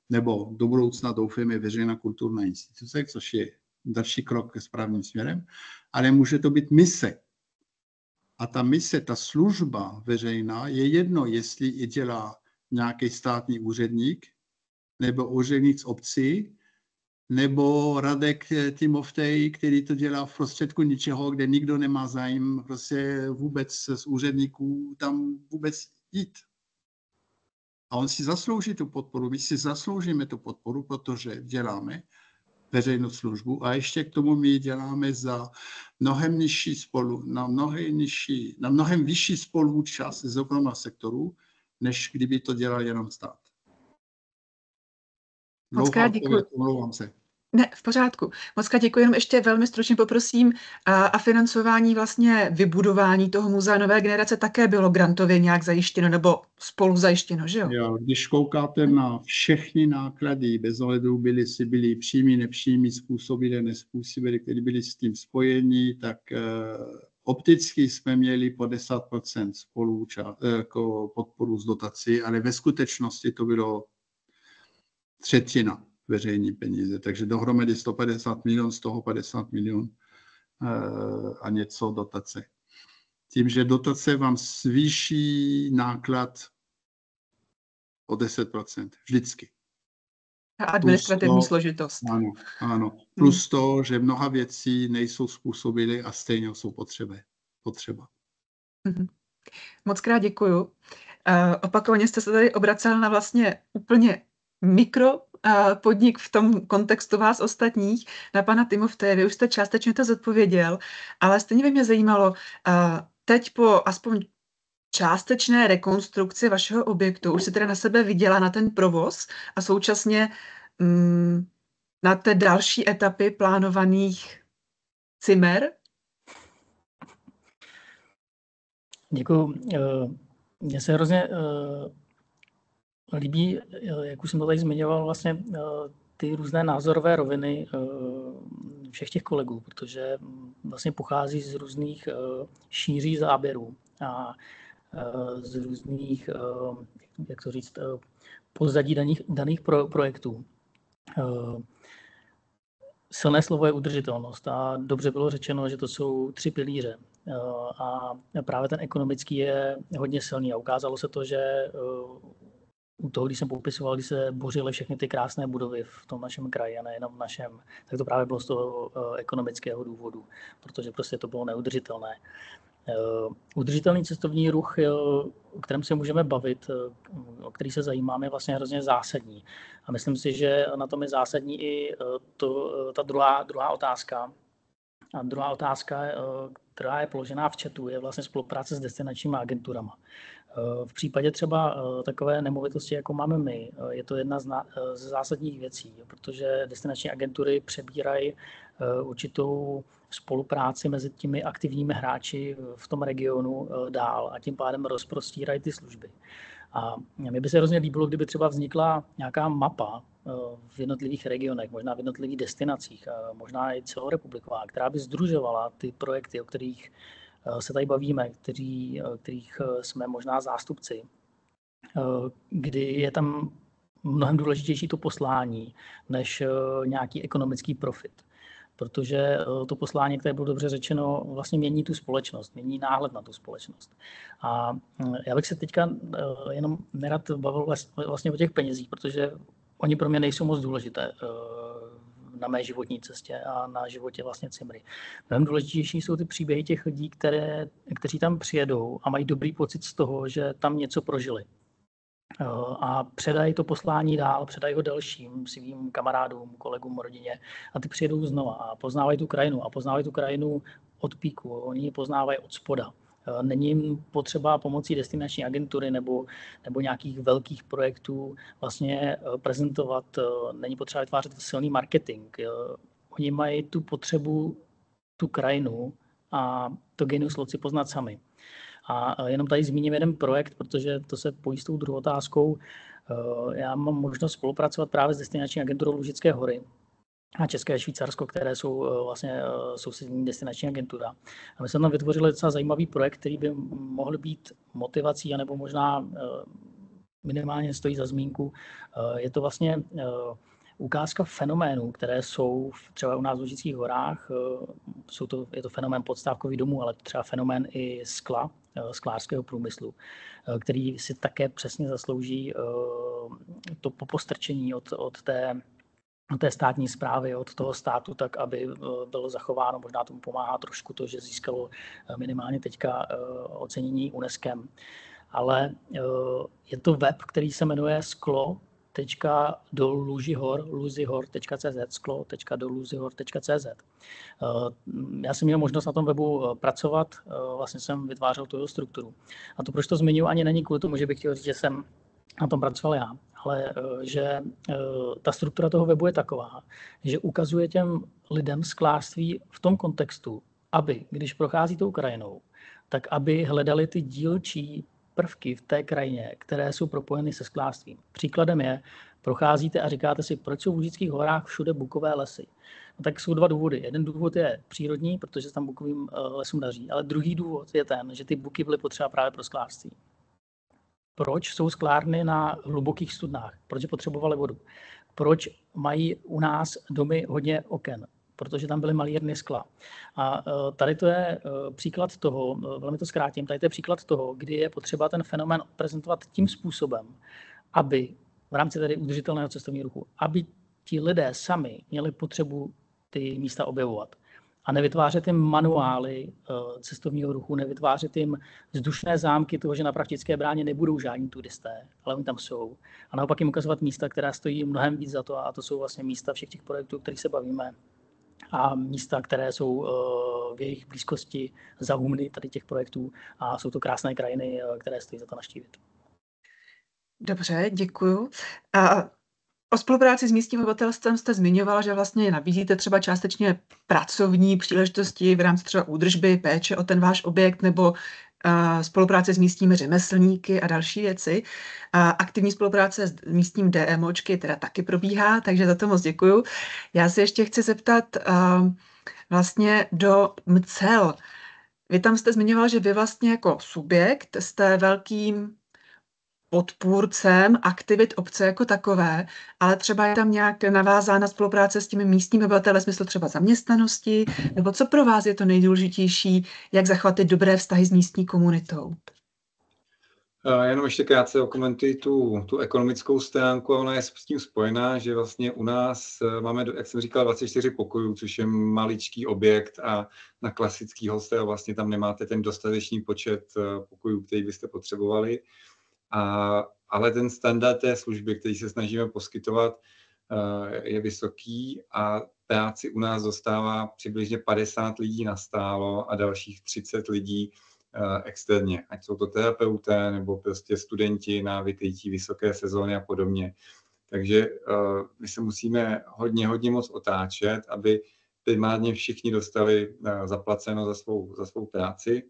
nebo do budoucna doufáme veřejná kulturní instituce, což je další krok ke správným směrem, ale může to být mise. A ta mise, ta služba veřejná je jedno, jestli ji dělá nějaký státní úředník, nebo úředník z obcí, nebo Radek Timofej, který to dělá v prostředku ničeho, kde nikdo nemá zájem prostě vůbec z úředníků tam vůbec jít. A on si zaslouží tu podporu, my si zasloužíme tu podporu, protože děláme veřejnou službu a ještě k tomu my děláme za mnohem vyšší spoluúčast z soukromého sektoru, než kdyby to dělal jenom stát. Mockrát děkuji. Omlouvám se. Ne, v pořádku. Mockrát děkuji, jenom ještě velmi stručně poprosím. A financování vlastně vybudování toho muzea nové generace také bylo grantově nějak zajištěno nebo spolu zajištěno, že jo? Jo, když koukáte na všechny náklady, bez ohledu byly přímý, nepřímý, způsobilé, nezpůsobilé, které byly s tím spojení, tak Opticky jsme měli 50% jako podporu z dotací, ale ve skutečnosti to bylo třetina veřejní peníze, takže dohromady 150 milionů, z toho 50 milionů a něco dotace. Tím, že dotace vám zvýší náklad o 10%, vždycky. A administrativní složitost. Ano. Plus to, že mnoha věcí nejsou způsobily a stejně jsou potřeba. Moc krát děkuju. Opakovaně jste se tady obracel na vlastně úplně podnik v tom kontextu vás ostatních, na pana Timofteje. Vy už jste částečně to zodpověděl, ale stejně by mě zajímalo, teď po aspoň částečné rekonstrukci vašeho objektu už se teda na sebe viděla na ten provoz a současně na té další etapy plánovaných cimer? Děkuju. Mně se hrozně líbí, jak už jsem to tady zmiňoval, vlastně ty různé názorové roviny všech těch kolegů, protože vlastně pochází z různých šíří záběrů a z různých, jak to říct, pozadí daných projektů. Silné slovo je udržitelnost a dobře bylo řečeno, že to jsou 3 pilíře. A právě ten ekonomický je hodně silný a ukázalo se to, že u toho, když jsem popisoval, když se bořily všechny ty krásné budovy v tom našem kraji a nejenom v našem, tak to právě bylo z toho ekonomického důvodu, protože prostě to bylo neudržitelné. Udržitelný cestovní ruch, o kterém se můžeme bavit, o který se zajímáme, je vlastně hrozně zásadní. A myslím si, že na tom je zásadní i ta druhá otázka. A druhá otázka, která je položená v chatu, je vlastně spolupráce s destinačními agenturama. V případě třeba takové nemovitosti, jako máme my, je to jedna z zásadních věcí, protože destinační agentury přebírají určitou spolupráci mezi těmi aktivními hráči v tom regionu dál a tím pádem rozprostírají ty služby. A mně by se hrozně líbilo, kdyby třeba vznikla nějaká mapa v jednotlivých regionech, možná v jednotlivých destinacích, možná i celorepubliková, která by sdružovala ty projekty, o kterých se tady bavíme, kterých jsme možná zástupci, kdy je tam mnohem důležitější to poslání, než nějaký ekonomický profit. Protože to poslání, které bylo dobře řečeno, vlastně mění tu společnost, mění náhled na tu společnost. A já bych se teďka jenom nerad bavil vlastně o těch penězích, protože oni pro mě nejsou moc důležité na mé životní cestě a na životě vlastně Cimry. Mnohem důležitější jsou ty příběhy těch lidí, kteří tam přijedou a mají dobrý pocit z toho, že tam něco prožili. A předají to poslání dál, předají ho dalším svým kamarádům, kolegům, rodině a ty přijedou znova a poznávají tu krajinu a poznávají tu krajinu od píku, oni ji poznávají od spoda. Není jim potřeba pomocí destinační agentury nebo nějakých velkých projektů vlastně prezentovat, není potřeba vytvářet silný marketing. Oni mají tu potřebu, tu krajinu a to genius loci poznat sami. A jenom tady zmíním jeden projekt, protože to se pojí s tou druhou otázkou. Já mám možnost spolupracovat právě s destinační agenturou Lužické hory a České Švýcarsko, které jsou vlastně sousední destinační agentura. A my jsme tam vytvořili docela zajímavý projekt, který by mohl být motivací, anebo možná minimálně stojí za zmínku. Je to vlastně ukázka fenoménů, které jsou třeba u nás v Lužických horách. Je to fenomén podstávkových domů, ale třeba fenomén i skla, sklářského průmyslu, který si také přesně zaslouží to popostrčení od té státní správy, od toho státu, tak aby bylo zachováno. Možná tomu pomáhá trošku to, že získalo minimálně teďka ocenění UNESCOem. Ale je to web, který se jmenuje sklo.doluzihor.cz sklo.doluzihor.cz. Já jsem měl možnost na tom webu pracovat, vlastně jsem vytvářel tu jeho strukturu. A to, proč to zmiňuji, ani není kvůli tomu, že bych chtěl říct, že jsem na tom pracoval já, ale že ta struktura toho webu je taková, že ukazuje těm lidem sklářství v tom kontextu, aby, když prochází tou krajinou, tak aby hledali ty dílčí prvky v té krajině, které jsou propojeny se sklářstvím. Příkladem je procházíte a říkáte si, proč jsou v Lužických horách všude bukové lesy. No, tak jsou dva důvody. Jeden důvod je přírodní, protože se tam bukovým lesům daří, ale druhý důvod je ten, že ty buky byly potřeba právě pro sklářství. Proč jsou sklárny na hlubokých studnách? Proč potřebovaly vodu? Proč mají u nás domy hodně oken? Protože tam byly malírny skla. A tady to je příklad toho, velmi to zkrátím, tady to je příklad toho, kdy je potřeba ten fenomén prezentovat tím způsobem, aby v rámci tedy udržitelného cestovního ruchu, aby ti lidé sami měli potřebu ty místa objevovat. A nevytvářet jim manuály cestovního ruchu, nevytvářet jim vzdušné zámky toho, že na Pravčické bráně nebudou žádní turisté, ale oni tam jsou. A naopak jim ukazovat místa, která stojí mnohem víc za to, a to jsou vlastně místa všech těch projektů, o kterých se bavíme. A místa, které jsou v jejich blízkosti za humny tady těch projektů, a jsou to krásné krajiny, které stojí za to navštívit. Dobře, děkuju. A o spolupráci s místním obyvatelstvem jste zmiňovala, že vlastně nabízíte třeba částečně pracovní příležitosti v rámci třeba údržby, péče o ten váš objekt nebo spolupráce s místními řemeslníky a další věci. Aktivní spolupráce s místním DMOčky teda taky probíhá, takže za to moc děkuju. Já se ještě chci zeptat vlastně do MCEL. Vy tam jste zmiňoval, že vy vlastně jako subjekt jste velkým podpůrcem aktivit obce jako takové, ale třeba je tam nějak navázána spolupráce s těmi místními obyvateli ve smyslu třeba zaměstnanosti, nebo co pro vás je to nejdůležitější, jak zachovat ty dobré vztahy s místní komunitou? Jenom ještě krátce okomentuji tu ekonomickou stránku, ona je s tím spojená, že vlastně u nás máme, jak jsem říkal, 24 pokojů, což je maličký objekt a na klasický hostel vlastně tam nemáte ten dostatečný počet pokojů, který byste potřebovali. Ale ten standard té služby, který se snažíme poskytovat, je vysoký a práci u nás dostává přibližně 50 lidí nastálo a dalších 30 lidí externě, ať jsou to terapeuté nebo prostě studenti na vykrytí vysoké sezóny a podobně. Takže my se musíme hodně moc otáčet, aby primárně všichni dostali zaplaceno za svou práci.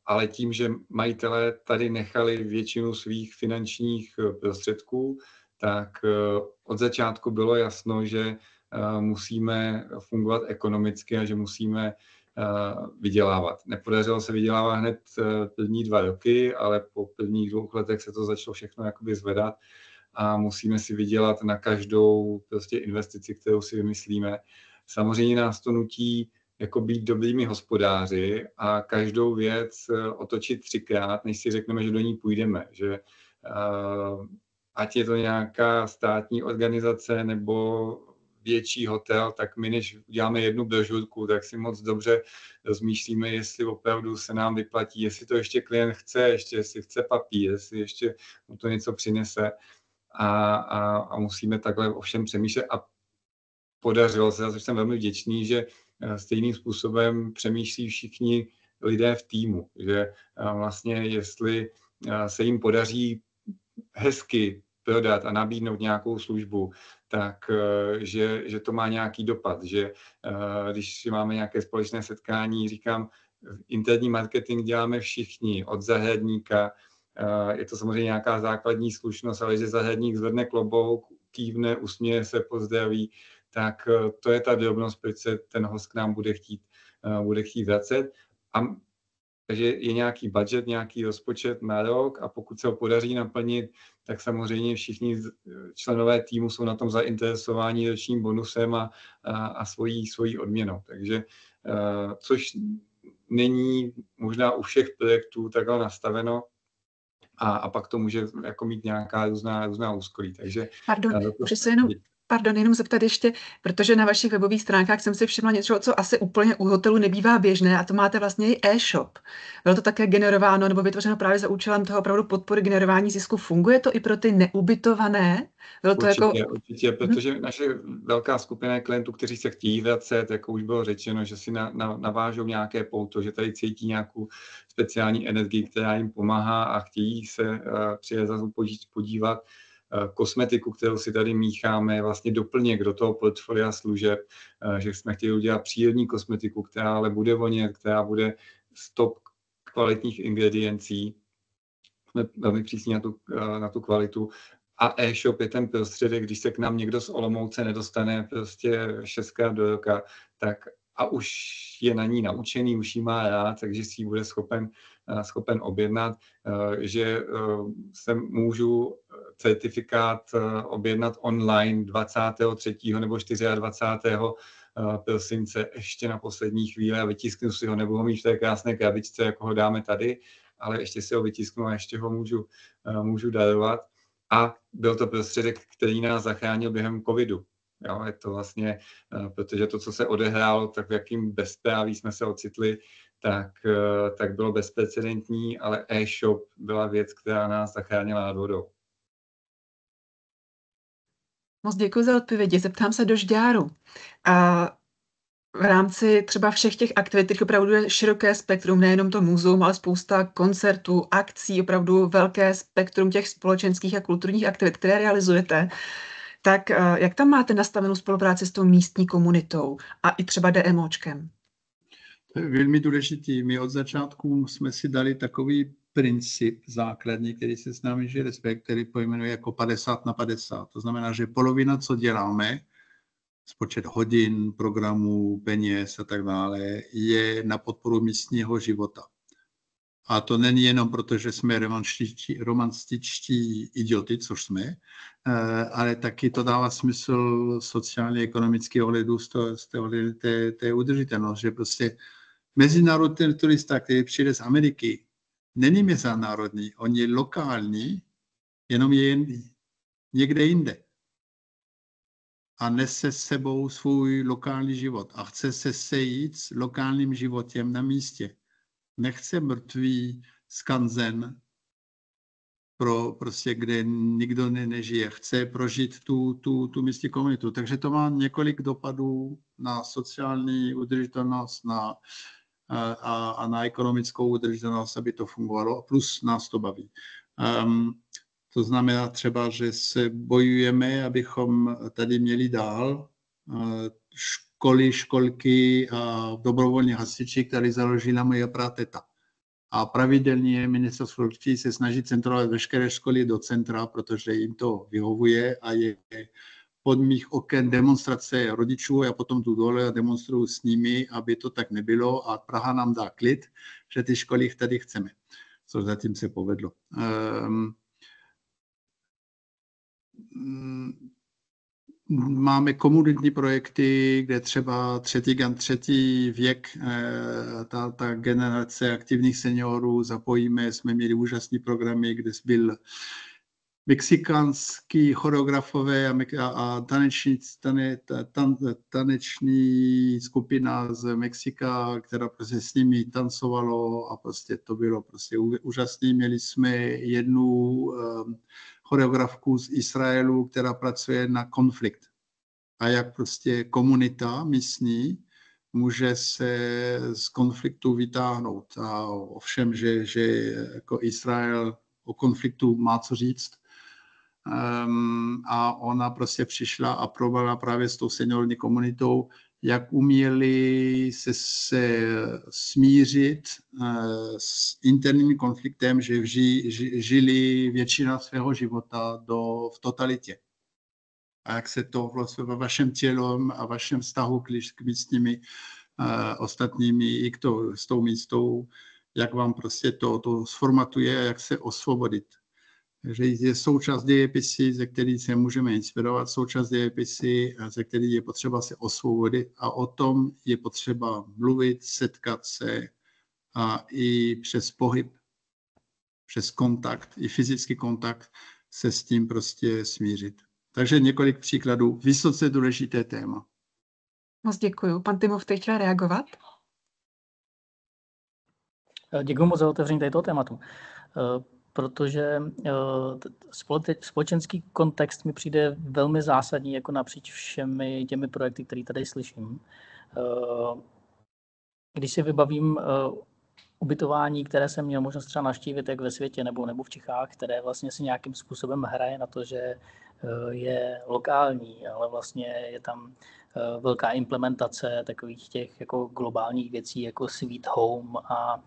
Ale tím, že majitelé tady nechali většinu svých finančních prostředků, tak od začátku bylo jasno, že musíme fungovat ekonomicky a že musíme vydělávat. Nepodařilo se vydělávat hned první 2 roky, ale po prvních 2 letech se to začalo všechno jakoby zvedat a musíme si vydělat na každou prostě investici, kterou si vymyslíme. Samozřejmě nás to nutí jako být dobrými hospodáři a každou věc otočit 3krát, než si řekneme, že do ní půjdeme. Že ať je to nějaká státní organizace nebo větší hotel, tak my, než uděláme jednu brožurku, tak si moc dobře rozmýšlíme, jestli opravdu se nám vyplatí, jestli to ještě klient chce, jestli chce papír, jestli ještě mu to něco přinese a musíme takhle ovšem přemýšlet a podařilo se, za což jsem velmi vděčný, že stejným způsobem přemýšlí všichni lidé v týmu, že vlastně jestli se jim podaří hezky prodat a nabídnout nějakou službu, tak že to má nějaký dopad, že když máme nějaké společné setkání, říkám, interní marketing děláme všichni, od zahradníka, je to samozřejmě nějaká základní slušnost, ale že zahradník zvedne klobouk, kývne, usměje se, pozdraví, tak to je ta drobnost, proč se ten host k nám bude chtít vracet. Takže je nějaký budget, nějaký rozpočet na rok a pokud se ho podaří naplnit, tak samozřejmě všichni členové týmu jsou na tom zainteresováni ročním bonusem a svojí odměnou. Takže což není možná u všech projektů takhle nastaveno a pak to může jako mít nějaká různá úskalí. Takže Pardon, jenom zeptat ještě, protože na vašich webových stránkách jsem si všimla něco, co asi úplně u hotelu nebývá běžné, a to máte vlastně i e-shop. Bylo to také generováno nebo vytvořeno právě za účelem toho opravdu podpory generování zisku. Funguje to i pro ty neubytované? Bylo to určitě, protože naše velká skupina klientů, kteří se chtějí vracet, jako už bylo řečeno, že si navážou nějaké pouto, že tady cítí nějakou speciální energii, která jim pomáhá a chtějí se přijet zase podívat. Kosmetiku, kterou si tady mícháme, je vlastně doplněk do toho portfolia služeb, že jsme chtěli udělat přírodní kosmetiku, která ale bude vonět, která bude z top kvalitních ingrediencí. jsme velmi přísní na tu kvalitu. A e-shop je ten prostředek, když se k nám někdo z Olomouce nedostane prostě 6krát do roka, tak a už je na ní naučený, už ji má rád, takže si ji bude schopen objednat, že se můžu certifikát objednat online 23. nebo 24. prosince ještě na poslední chvíli a vytisknu si ho, nebo ho mít v té krásné krabičce, jako ho dáme tady, ale ještě si ho vytisknu a ještě ho můžu darovat. A byl to prostředek, který nás zachránil během covidu. Jo, je to vlastně, protože to, co se odehrálo, tak v jakým bezpráví jsme se ocitli, tak bylo bezprecedentní, ale e-shop byla věc, která nás zachránila nad vodou. Moc děkuji za odpovědi. Zeptám se do Žďáru. V rámci třeba všech těch aktivit, opravdu je široké spektrum, nejenom to muzeum, ale spousta koncertů, akcí, opravdu velké spektrum těch společenských a kulturních aktivit, které realizujete. Tak jak tam máte nastavenou spolupráci s tou místní komunitou a i třeba DMOčkem? To je velmi důležitý. My od začátku jsme si dali takový princip základní, který se s námi žije respekt, který pojmenuje jako 50/50. To znamená, že polovina, co děláme, spočet hodin, programů, peněz a tak dále, je na podporu místního života. A to není jenom proto, že jsme romantičtí idioti, což jsme, ale taky to dává smysl sociálně, ekonomický ohledu z té udržitelnosti, že prostě mezinárodní turista, který přijde z Ameriky, není mezinárodní, on je lokální, jenom je někde jinde. A nese s sebou svůj lokální život a chce se sejít s lokálním životem na místě. Nechce mrtvý skanzen, prostě, kde nikdo nežije. Chce prožít tu místní komunitu. Takže to má několik dopadů na sociální udržitelnost a na ekonomickou udržitelnost, aby to fungovalo. Plus nás to baví. To znamená třeba, že se bojujeme, abychom tady měli dál školy, školky a dobrovolní hasiči, který založila moje teta. A pravidelně ministerstvo školství se snaží centrovat veškeré školy do centra, protože jim to vyhovuje a je pod mých oken demonstrace rodičů, já potom tu dole a demonstruju s nimi, aby to tak nebylo a Praha nám dá klid, že ty školy tady chceme, což zatím se povedlo. Máme komunitní projekty, kde třeba třetí věk, ta generace aktivních seniorů zapojíme. Jsme měli úžasné programy, kde byl mexikánský choreografové a taneční skupina z Mexika, která prostě s nimi tancovalo a prostě to bylo prostě úžasné. Měli jsme jednu choreografku z Izraelu, která pracuje na konflikt. A jak prostě komunita místní může se z konfliktu vytáhnout. A ovšem, že jako Izrael o konfliktu má co říct. A ona prostě přišla a probrala právě s tou seniorní komunitou, jak uměli se smířit s interním konfliktem, že žili většina svého života v totalitě. A jak se to vlastně ve vašem tělem a vašem vztahu k místními ostatními i s tou místou, jak vám prostě to sformatuje a jak se osvobodit. Takže je součást dějepisy, ze kterých se můžeme inspirovat, součást dějepisy, ze kterých je potřeba se osvobodit a o tom je potřeba mluvit, setkat se a i přes pohyb, přes kontakt, i fyzický kontakt se s tím prostě smířit. Takže několik příkladů, vysoce důležité téma. Moc děkuju. Pan Timov, teď chtěl reagovat? Děkuji moc za otevření této tématu. Protože společenský kontext mi přijde velmi zásadní jako napříč všemi těmi projekty, které tady slyším. Když si vybavím ubytování, které jsem měl možnost třeba navštívit jak ve světě nebo v Čechách, které vlastně si nějakým způsobem hraje na to, že je lokální, ale vlastně je tam velká implementace takových těch jako globálních věcí jako Sweet Home a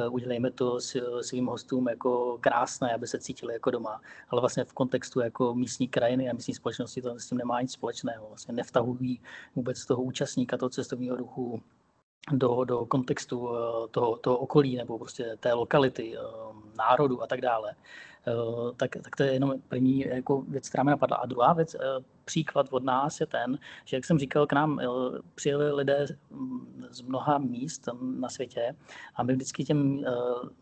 udělejme to svým hostům jako krásné, aby se cítili jako doma. Ale vlastně v kontextu jako místní krajiny a místní společnosti to s tím nemá nic společného. Vlastně nevtahují vůbec toho účastníka toho cestovního ruchu do kontextu toho okolí nebo prostě té lokality, národu a tak dále. Tak to je jenom první jako věc, která mi napadla. A druhá věc, příklad od nás je ten, že jak jsem říkal, k nám přijeli lidé z mnoha míst na světě a my vždycky těm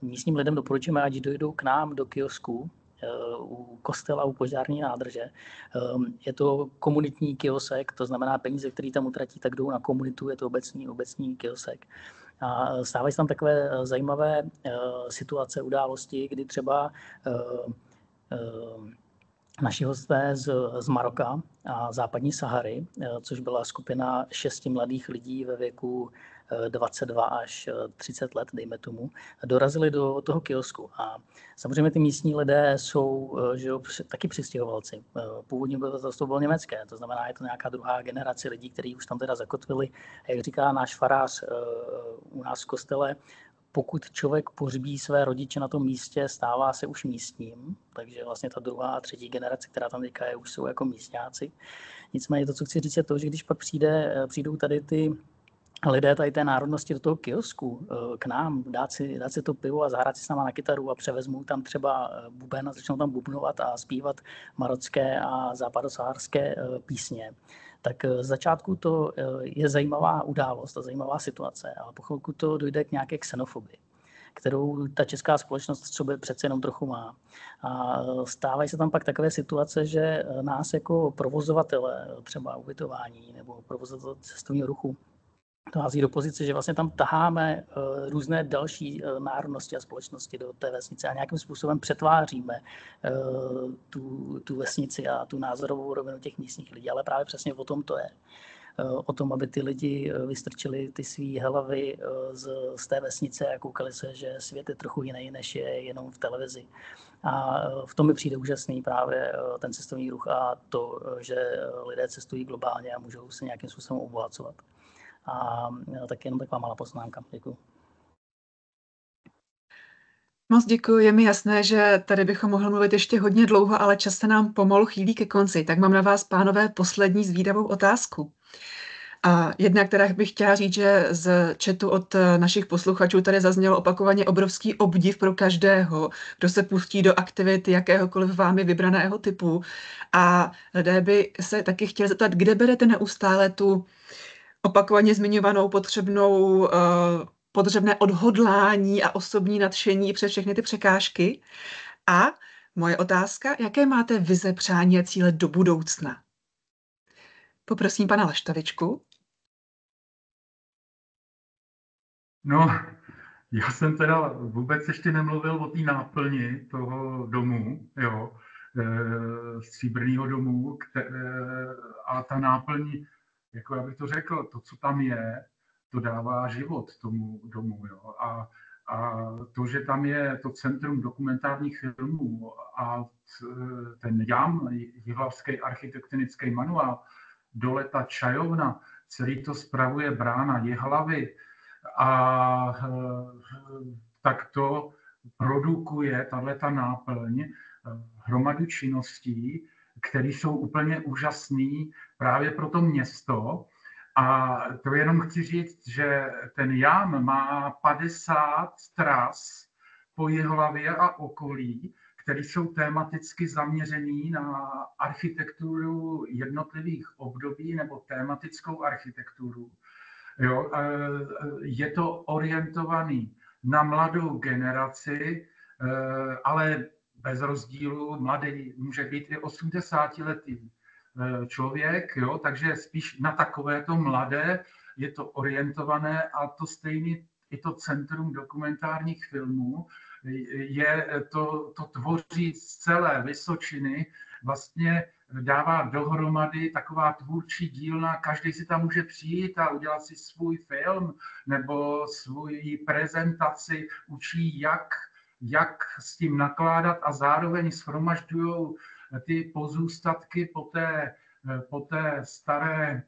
místním lidem doporučíme, ať dojdou k nám do kiosku, u kostela, u požární nádrže. Je to komunitní kiosek, to znamená peníze, které tam utratí, tak jdou na komunitu, je to obecní kiosek. A stávají se tam takové zajímavé situace, události, kdy třeba naši hosté z Maroka a západní Sahary, což byla skupina 6 mladých lidí ve věku 22 až 30 let, dejme tomu, dorazili do toho kiosku. A samozřejmě ty místní lidé jsou taky přistěhovalci. Původně to bylo německé, to znamená, je to nějaká druhá generace lidí, kteří už tam teda zakotvili. A jak říká náš farář u nás v kostele, pokud člověk pohřbí své rodiče na tom místě, stává se už místním, takže vlastně ta druhá a třetí generace, která tam teďka je, už jsou jako místňáci. Nicméně to, co chci říct, je to, že když pak přijdou tady ty lidé tady té národnosti do toho kiosku k nám, dát si to pivo a zahrát si s náma na kytaru a převezmou tam třeba buben a začnou tam bubnovat a zpívat marocké a západosaharské písně, tak z začátku to je zajímavá událost a zajímavá situace, ale po chvilku to dojde k nějaké xenofobii, kterou ta česká společnost v sobě přece jenom trochu má. A stávají se tam pak takové situace, že nás jako provozovatele třeba ubytování nebo provozovatele cestovního ruchu to hází do pozice, že vlastně tam taháme různé další národnosti a společnosti do té vesnice a nějakým způsobem přetváříme tu vesnici a tu názorovou rovinu těch místních lidí. Ale právě přesně o tom to je. O tom, aby ty lidi vystrčili ty svý hlavy z té vesnice a koukali se, že svět je trochu jiný, než je jenom v televizi. A v tom mi přijde úžasný právě ten cestovní ruch a to, že lidé cestují globálně a můžou se nějakým způsobem obohacovat. A tak jenom taková malá poznámka. Děkuji. Moc děkuji, je mi jasné, že tady bychom mohli mluvit ještě hodně dlouho, ale čas se nám pomalu chýlí ke konci. Tak mám na vás, pánové, poslední zvídavou otázku. A jedna, která bych chtěla říct, že z chatu od našich posluchačů tady zaznělo opakovaně obrovský obdiv pro každého, kdo se pustí do aktivit jakéhokoliv vámi vybraného typu. A lidé by se taky chtěli zeptat, kde berete neustále tu opakovaně zmiňovanou potřebné odhodlání a osobní nadšení přes všechny ty překážky. A moje otázka, jaké máte vize, přání a cíle do budoucna? Poprosím pana Laštavičku. No, já jsem teda vůbec ještě nemluvil o té náplni toho domu, jo, stříbrného domu, a ta náplň, jako já bych to řekl, to, co tam je, to dává život tomu domu, jo, a to, že tam je to centrum dokumentárních filmů a ten JAM, Jihlavský architektonický manuál, dole ta čajovna, celý to spravuje brána Jihlavy, a tak to produkuje tato náplň hromadu činností, které jsou úplně úžasné právě pro to město. A to jenom chci říct, že ten JAM má 50 tras po Jihlavě a okolí, které jsou tematicky zaměřený na architekturu jednotlivých období nebo tematickou architekturu. Jo, je to orientovaný na mladou generaci, ale bez rozdílu, mladý může být i 80letý člověk, jo, takže spíš na takovéto mladé je to orientované a to stejně i to centrum dokumentárních filmů to tvoří z celé Vysočiny, vlastně dává dohromady taková tvůrčí dílna, každý si tam může přijít a udělat si svůj film nebo svoji prezentaci, učí, jak s tím nakládat a zároveň shromažďují ty pozůstatky po té staré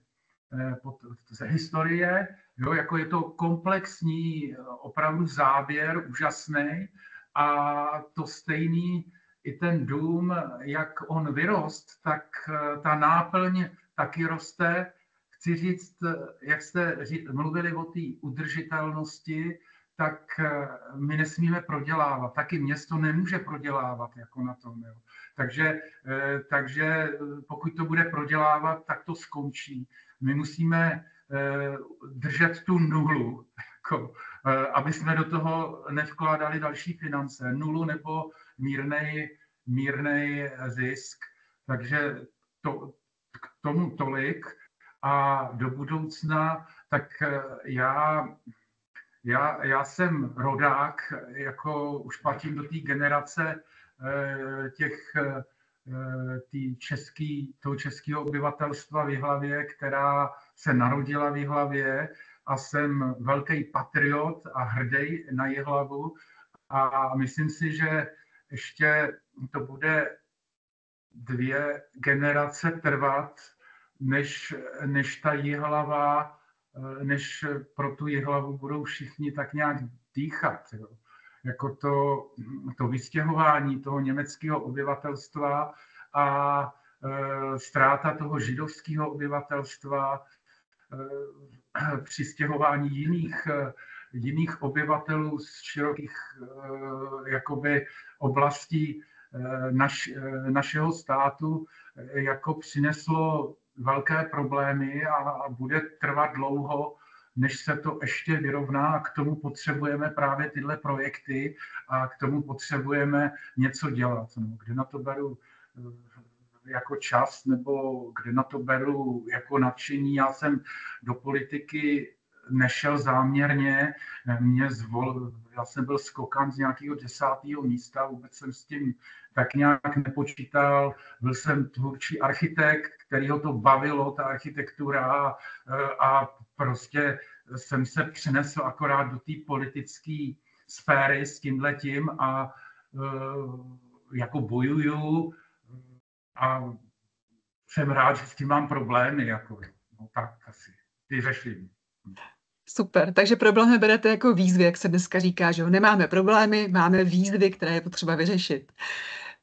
z historie, jo, jako je to komplexní opravdu záběr, úžasný, a to stejný i ten dům, jak on vyrost, tak ta náplň taky roste. Chci říct, jak jste mluvili o té udržitelnosti, tak my nesmíme prodělávat. Taky město nemůže prodělávat jako na tom. Jo. Takže pokud to bude prodělávat, tak to skončí. My musíme držet tu nulu, jako, aby jsme do toho nevkládali další finance. Nulu nebo mírnej zisk. Takže k tomu tolik. A do budoucna, tak já jsem rodák, jako už patřím do té generace toho českého obyvatelstva v Jihlavě, která se narodila v Jihlavě, a jsem velký patriot a hrdý na Jihlavu, a myslím si, že ještě to bude 2 generace trvat, než ta Jihlava, než pro tu Jihlavu budou všichni tak nějak dýchat. Jo. Jako to vystěhování toho německého obyvatelstva a ztráta toho židovského obyvatelstva, přistěhování jiných obyvatelů z širokých jakoby oblastí našeho státu, jako přineslo velké problémy a bude trvat dlouho, než se to ještě vyrovná, a k tomu potřebujeme právě tyhle projekty a k tomu potřebujeme něco dělat. No, kde na to beru jako čas, nebo kde na to beru jako nadšení. Já jsem do politiky nešel záměrně, já jsem byl skokan z nějakého 10. místa, vůbec jsem s tím tak nějak nepočítal. Byl jsem tvůrčí architekt, kterýho to bavilo, ta architektura, a prostě jsem se přinesl akorát do té politické sféry s tímhletím a jako bojuju a jsem rád, že s tím mám problémy. Jako, no tak asi ty řeším. Super, takže problémy berete jako výzvy, jak se dneska říká, že nemáme problémy, máme výzvy, které je potřeba vyřešit.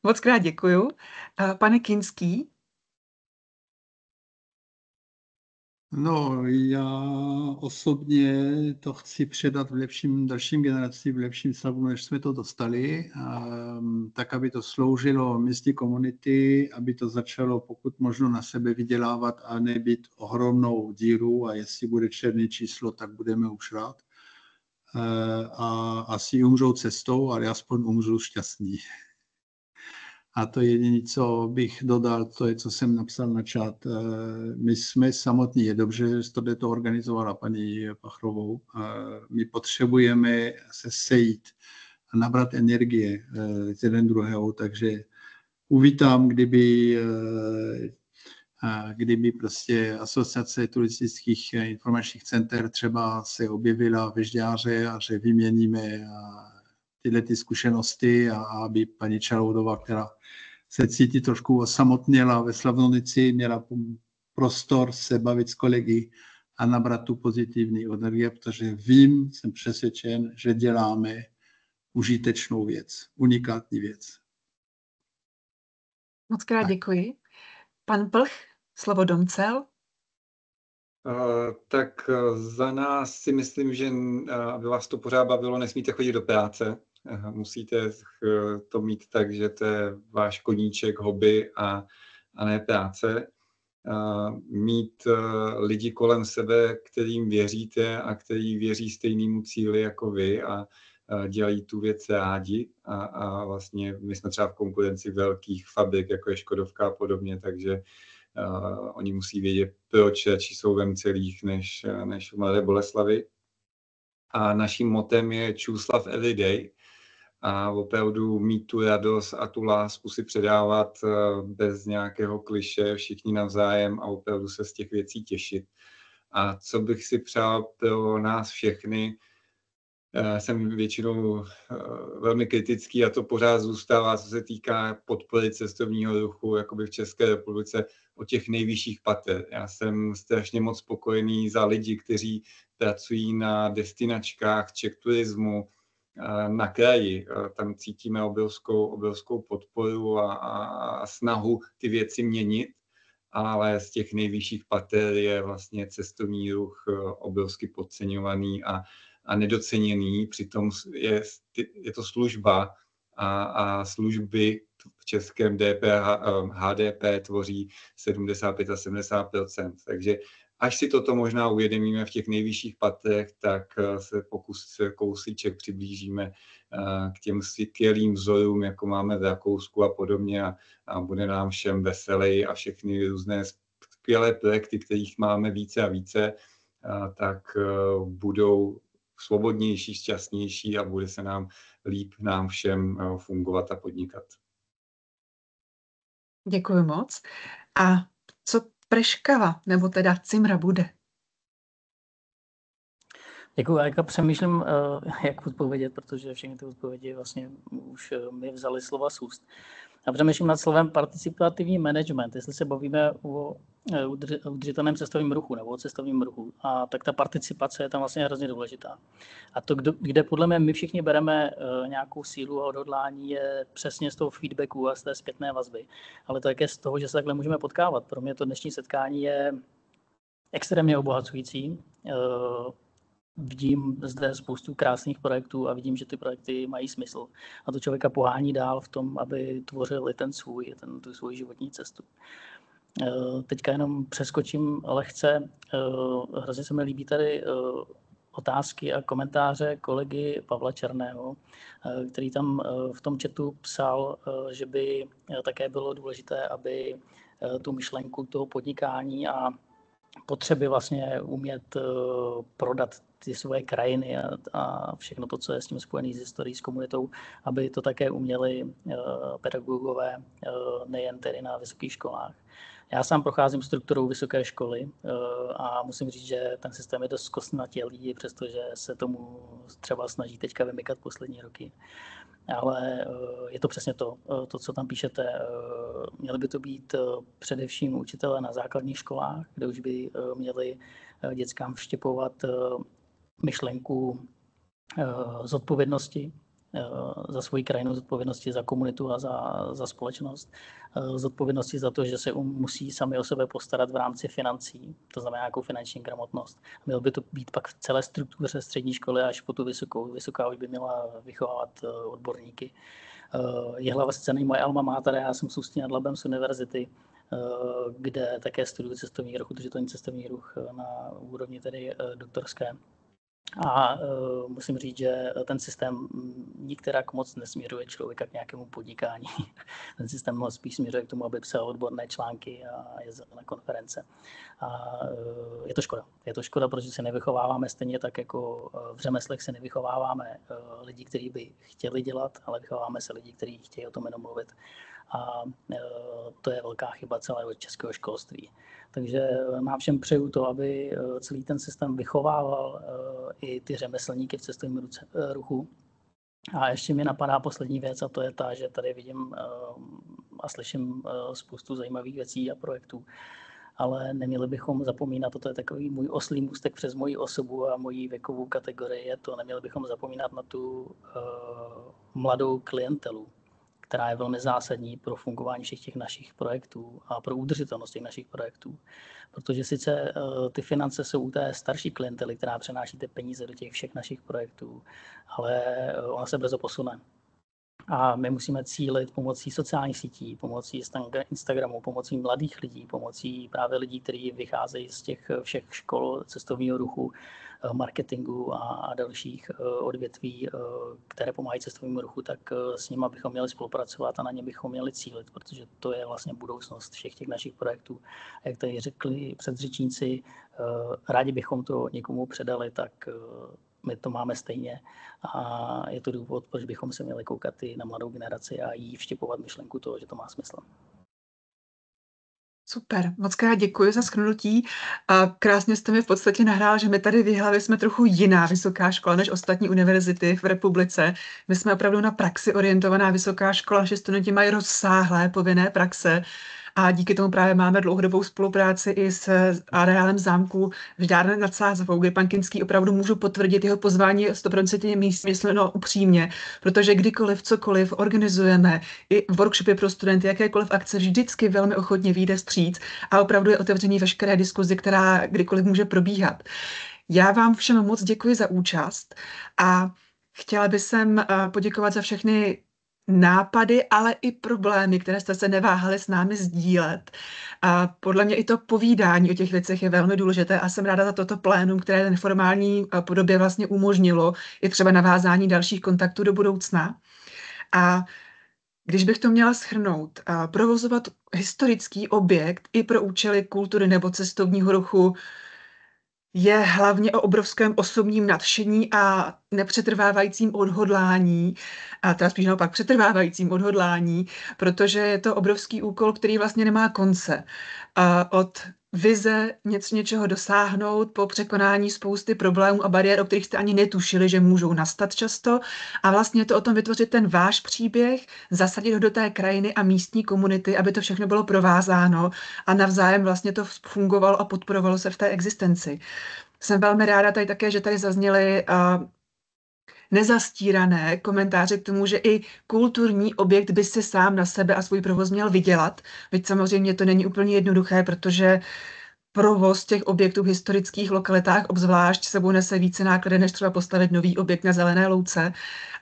Moc krát děkuju. Pane Kinský? No, já osobně to chci předat dalším generacím v lepším stavu, než jsme to dostali, tak, aby to sloužilo místní komunity, aby to začalo pokud možno na sebe vydělávat a nebýt ohromnou díru, a jestli bude černé číslo, tak budeme už rád. A asi umřou cestou, ale aspoň umřou šťastní. A to je jediné, co bych dodal, to je, co jsem napsal na chat. My jsme samotní, je dobře, že to organizovala paní Pachrovou. My potřebujeme se sejít a nabrat energie z jeden druhého, takže uvítám, kdyby prostě asociace turistických informačních center třeba se objevila ve Žďáře a že vyměníme tyhle ty zkušenosti, a aby paní Čaroudová, která se cítí trošku osamotněla ve Slavnonici, měla prostor se bavit s kolegy a nabrat tu pozitivní energie, protože jsem přesvědčen, že děláme užitečnou věc, unikátní věc. Moc krát děkuji. Pan Plch, slovo Domcel. Tak za nás si myslím, že aby vás to pořád bavilo, nesmíte chodit do práce. Musíte to mít tak, že to je váš koníček, hobby a ne práce. Mít lidi kolem sebe, kterým věříte a který věří stejnému cíli jako vy a dělají tu věc rádi. A vlastně my jsme třeba v konkurenci velkých fabrik, jako je Škodovka a podobně, takže oni musí vědět, proč radši jsou v MClích než v Mladé Boleslavi. A naším motem je Choose Love Every Day. A opravdu mít tu radost a tu lásku si předávat bez nějakého kliše, všichni navzájem, a opravdu se z těch věcí těšit. A co bych si přál pro nás všechny, jsem většinou velmi kritický a to pořád zůstává, co se týká podpory cestovního ruchu jakoby v České republice o těch nejvyšších pater. Já jsem strašně moc spokojený za lidi, kteří pracují na destinačkách, Czech turismu, na kraji. Tam cítíme obrovskou podporu a snahu ty věci měnit, ale z těch nejvyšších pater je vlastně cestovní ruch obrovsky podceňovaný a nedoceněný, přitom je to služba a služby v českém HDP tvoří 75 a 70%. Takže až si toto možná uvědomíme v těch nejvyšších patrech, tak se kousíček přiblížíme k těm skvělým vzorům, jako máme v Rakousku a podobně a bude nám všem veselý a všechny různé skvělé projekty, kterých máme více a více, tak budou svobodnější, šťastnější a bude se nám líp nám všem fungovat a podnikat. Děkuji moc. A co Preškava, nebo teda Cimra bude? Děkuji, já přemýšlím, jak odpovědět, protože všechny ty odpovědi vlastně už mi vzaly slova z úst. Já přemýšlím nad slovem participativní management, jestli se bavíme o udržitelném cestovním ruchu nebo o cestovním ruchu, a tak ta participace je tam vlastně hrozně důležitá. A to, kde podle mě my všichni bereme nějakou sílu a odhodlání, je přesně z toho feedbacku a z té zpětné vazby. Ale to je z toho, že se takhle můžeme potkávat. Pro mě to dnešní setkání je extrémně obohacující. Vidím zde spoustu krásných projektů a vidím, že ty projekty mají smysl. A to člověka pohání dál v tom, aby tvořil i tu svou životní cestu. Teďka jenom přeskočím lehce. Hrozně se mi líbí tady otázky a komentáře kolegy Pavla Černého, který tam v tom chatu psal, že by také bylo důležité, aby tu myšlenku toho podnikání a potřeby vlastně umět prodat ty svoje krajiny a všechno to, co je s tím spojené s historií, s komunitou, aby to také uměli pedagogové, nejen tedy na vysokých školách. Já sám procházím strukturou vysoké školy a musím říct, že ten systém je dost kostnatělý, přestože se tomu třeba snaží teďka vymykat poslední roky. Ale je to přesně to, co tam píšete. Měli by to být především učitelé na základních školách, kde už by měli dětskám vštěpovat myšlenku zodpovědnosti za svoji krajinu, zodpovědnosti za komunitu a za společnost, zodpovědnosti za to, že se musí sami o sebe postarat v rámci financí, to znamená nějakou finanční gramotnost. Mělo by to být pak v celé struktuře střední školy až po tu vysokou. Vysoká už by měla vychovávat odborníky. Jihlava scény moje alma mater, já jsem z Ústí nad Labem z univerzity, kde také studuji cestovní ruch, udržitelný cestovní ruch na úrovni tedy doktorské. A musím říct, že ten systém nikterak moc nesměřuje člověka k nějakému podnikání. Ten systém spíš směřuje k tomu, aby psal odborné články a jezdil na konference. A je to škoda. Je to škoda, protože se nevychováváme stejně tak, jako v řemeslech se nevychováváme lidi, kteří by chtěli dělat, ale vychováváme se lidi, kteří chtějí o tom jenom mluvit. A to je velká chyba celého českého školství. Takže nám všem přeju to, aby celý ten systém vychovával i ty řemeslníky v cestovním ruchu. A ještě mi napadá poslední věc, a to je ta, že tady vidím a slyším spoustu zajímavých věcí a projektů, ale neměli bychom zapomínat, to je takový můj oslý můstek přes moji osobu a moji věkovou kategorii, neměli bychom zapomínat na tu mladou klientelu, která je velmi zásadní pro fungování všech těch našich projektů a pro udržitelnost těch našich projektů. Protože sice ty finance jsou u té starší klientely, která přenáší ty peníze do těch všech našich projektů, ale ona se brzo posune. A my musíme cílit pomocí sociálních sítí, pomocí Instagramu, pomocí mladých lidí, pomocí právě lidí, kteří vycházejí z těch všech škol cestovního ruchu, marketingu a dalších odvětví, které pomáhají cestovnímu ruchu, tak s nimi bychom měli spolupracovat a na ně bychom měli cílit, protože to je vlastně budoucnost všech těch našich projektů. A jak tady řekli předřečníci, rádi bychom to někomu předali, tak my to máme stejně a je to důvod, proč bychom se měli koukat i na mladou generaci a jí vštěpovat myšlenku toho, že to má smysl. Super, moc krát děkuji za shrnutí. A krásně jste mi v podstatě nahrál, že my tady v Jihlavě jsme trochu jiná vysoká škola než ostatní univerzity v republice. My jsme opravdu na praxi orientovaná vysoká škola, naši studenti mají rozsáhlé povinné praxe a díky tomu právě máme dlouhodobou spolupráci i s areálem zámku v Žďárně nad Sázavou, kde pan Kinský opravdu můžu potvrdit, jeho pozvání 100% mysleno upřímně, protože kdykoliv, cokoliv organizujeme, i workshopy pro studenty, jakékoliv akce, vždycky velmi ochotně vyjde vstříc a opravdu je otevřený veškeré diskuzi, která kdykoliv může probíhat. Já vám všem moc děkuji za účast a chtěla bych poděkovat za všechny nápady, ale i problémy, které jste se neváhali s námi sdílet. A podle mě i to povídání o těch věcech je velmi důležité a jsem ráda za toto plénum, které v neformální podobě vlastně umožnilo i třeba navázání dalších kontaktů do budoucna. A když bych to měla shrnout, provozovat historický objekt i pro účely kultury nebo cestovního ruchu je hlavně o obrovském osobním nadšení a nepřetrvávajícím odhodlání, a teda spíš naopak přetrvávajícím odhodlání, protože je to obrovský úkol, který vlastně nemá konce. Od vize něčeho dosáhnout po překonání spousty problémů a bariér, o kterých jste ani netušili, že můžou nastat často. A vlastně je to o tom vytvořit ten váš příběh, zasadit ho do té krajiny a místní komunity, aby to všechno bylo provázáno a navzájem vlastně to fungovalo a podporovalo se v té existenci. Jsem velmi ráda tady také, že tady zazněly nezastírané komentáře k tomu, že i kulturní objekt by si sám na sebe a svůj provoz měl vydělat. Byť samozřejmě to není úplně jednoduché, protože provoz těch objektů v historických lokalitách obzvlášť sebou nese více náklady, než třeba postavit nový objekt na zelené louce.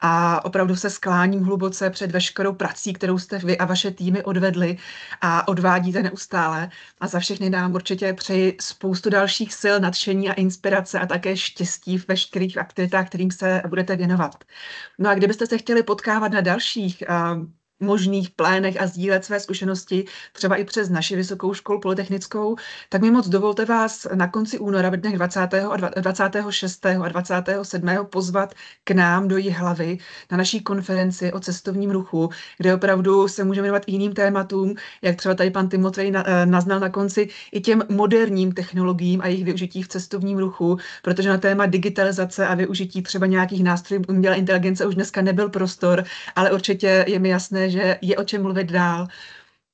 A opravdu se skláním hluboce před veškerou prací, kterou jste vy a vaše týmy odvedli a odvádíte neustále. A za všechny nám určitě přeji spoustu dalších sil, nadšení a inspirace a také štěstí v veškerých aktivitách, kterým se budete věnovat. No a kdybyste se chtěli potkávat na dalších možných plénech a sdílet své zkušenosti, třeba i přes naši vysokou školu polytechnickou, tak mi moc dovolte vás na konci února ve dnech 26. a 27. pozvat k nám do Jihlavy na naší konferenci o cestovním ruchu, kde opravdu se můžeme věnovat jiným tématům, jak třeba tady pan Timotej naznal na konci, i těm moderním technologiím a jejich využití v cestovním ruchu, protože na téma digitalizace a využití třeba nějakých nástrojů umělé inteligence už dneska nebyl prostor, ale určitě je mi jasné, že je o čem mluvit dál.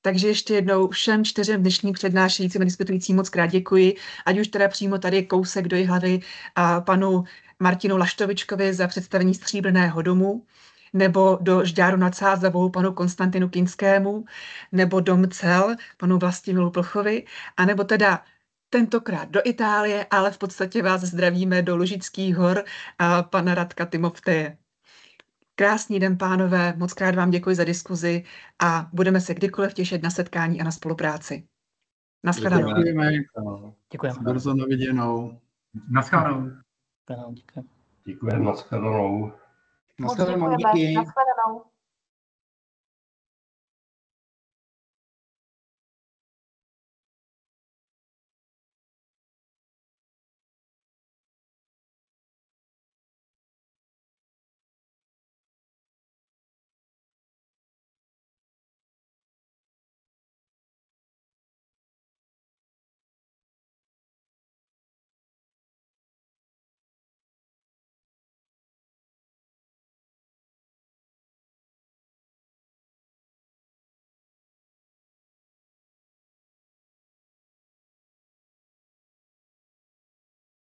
Takže ještě jednou všem 4 dnešním přednášejícím a diskutujícím moc krát děkuji, ať už teda přímo tady kousek do Jihlavy a panu Martinu Laštovičkovi za představení Stříbrného domu, nebo do Žďáru nad Sázavou panu Konstantinu Kinskému, nebo do Mcel panu Vlastimilu Plchovi, anebo teda tentokrát do Itálie, ale v podstatě vás zdravíme do Lužických hor a pana Radka Timofteje. Krásný den, pánové, moc krát vám děkuji za diskuzi a budeme se kdykoliv těšit na setkání a na spolupráci. Naschledanou. Děkujeme. Brzo na viděnou. Naschledanou. Děkujeme. Děkujeme, naschledanou. Naschledanou, díky. Naschledanou.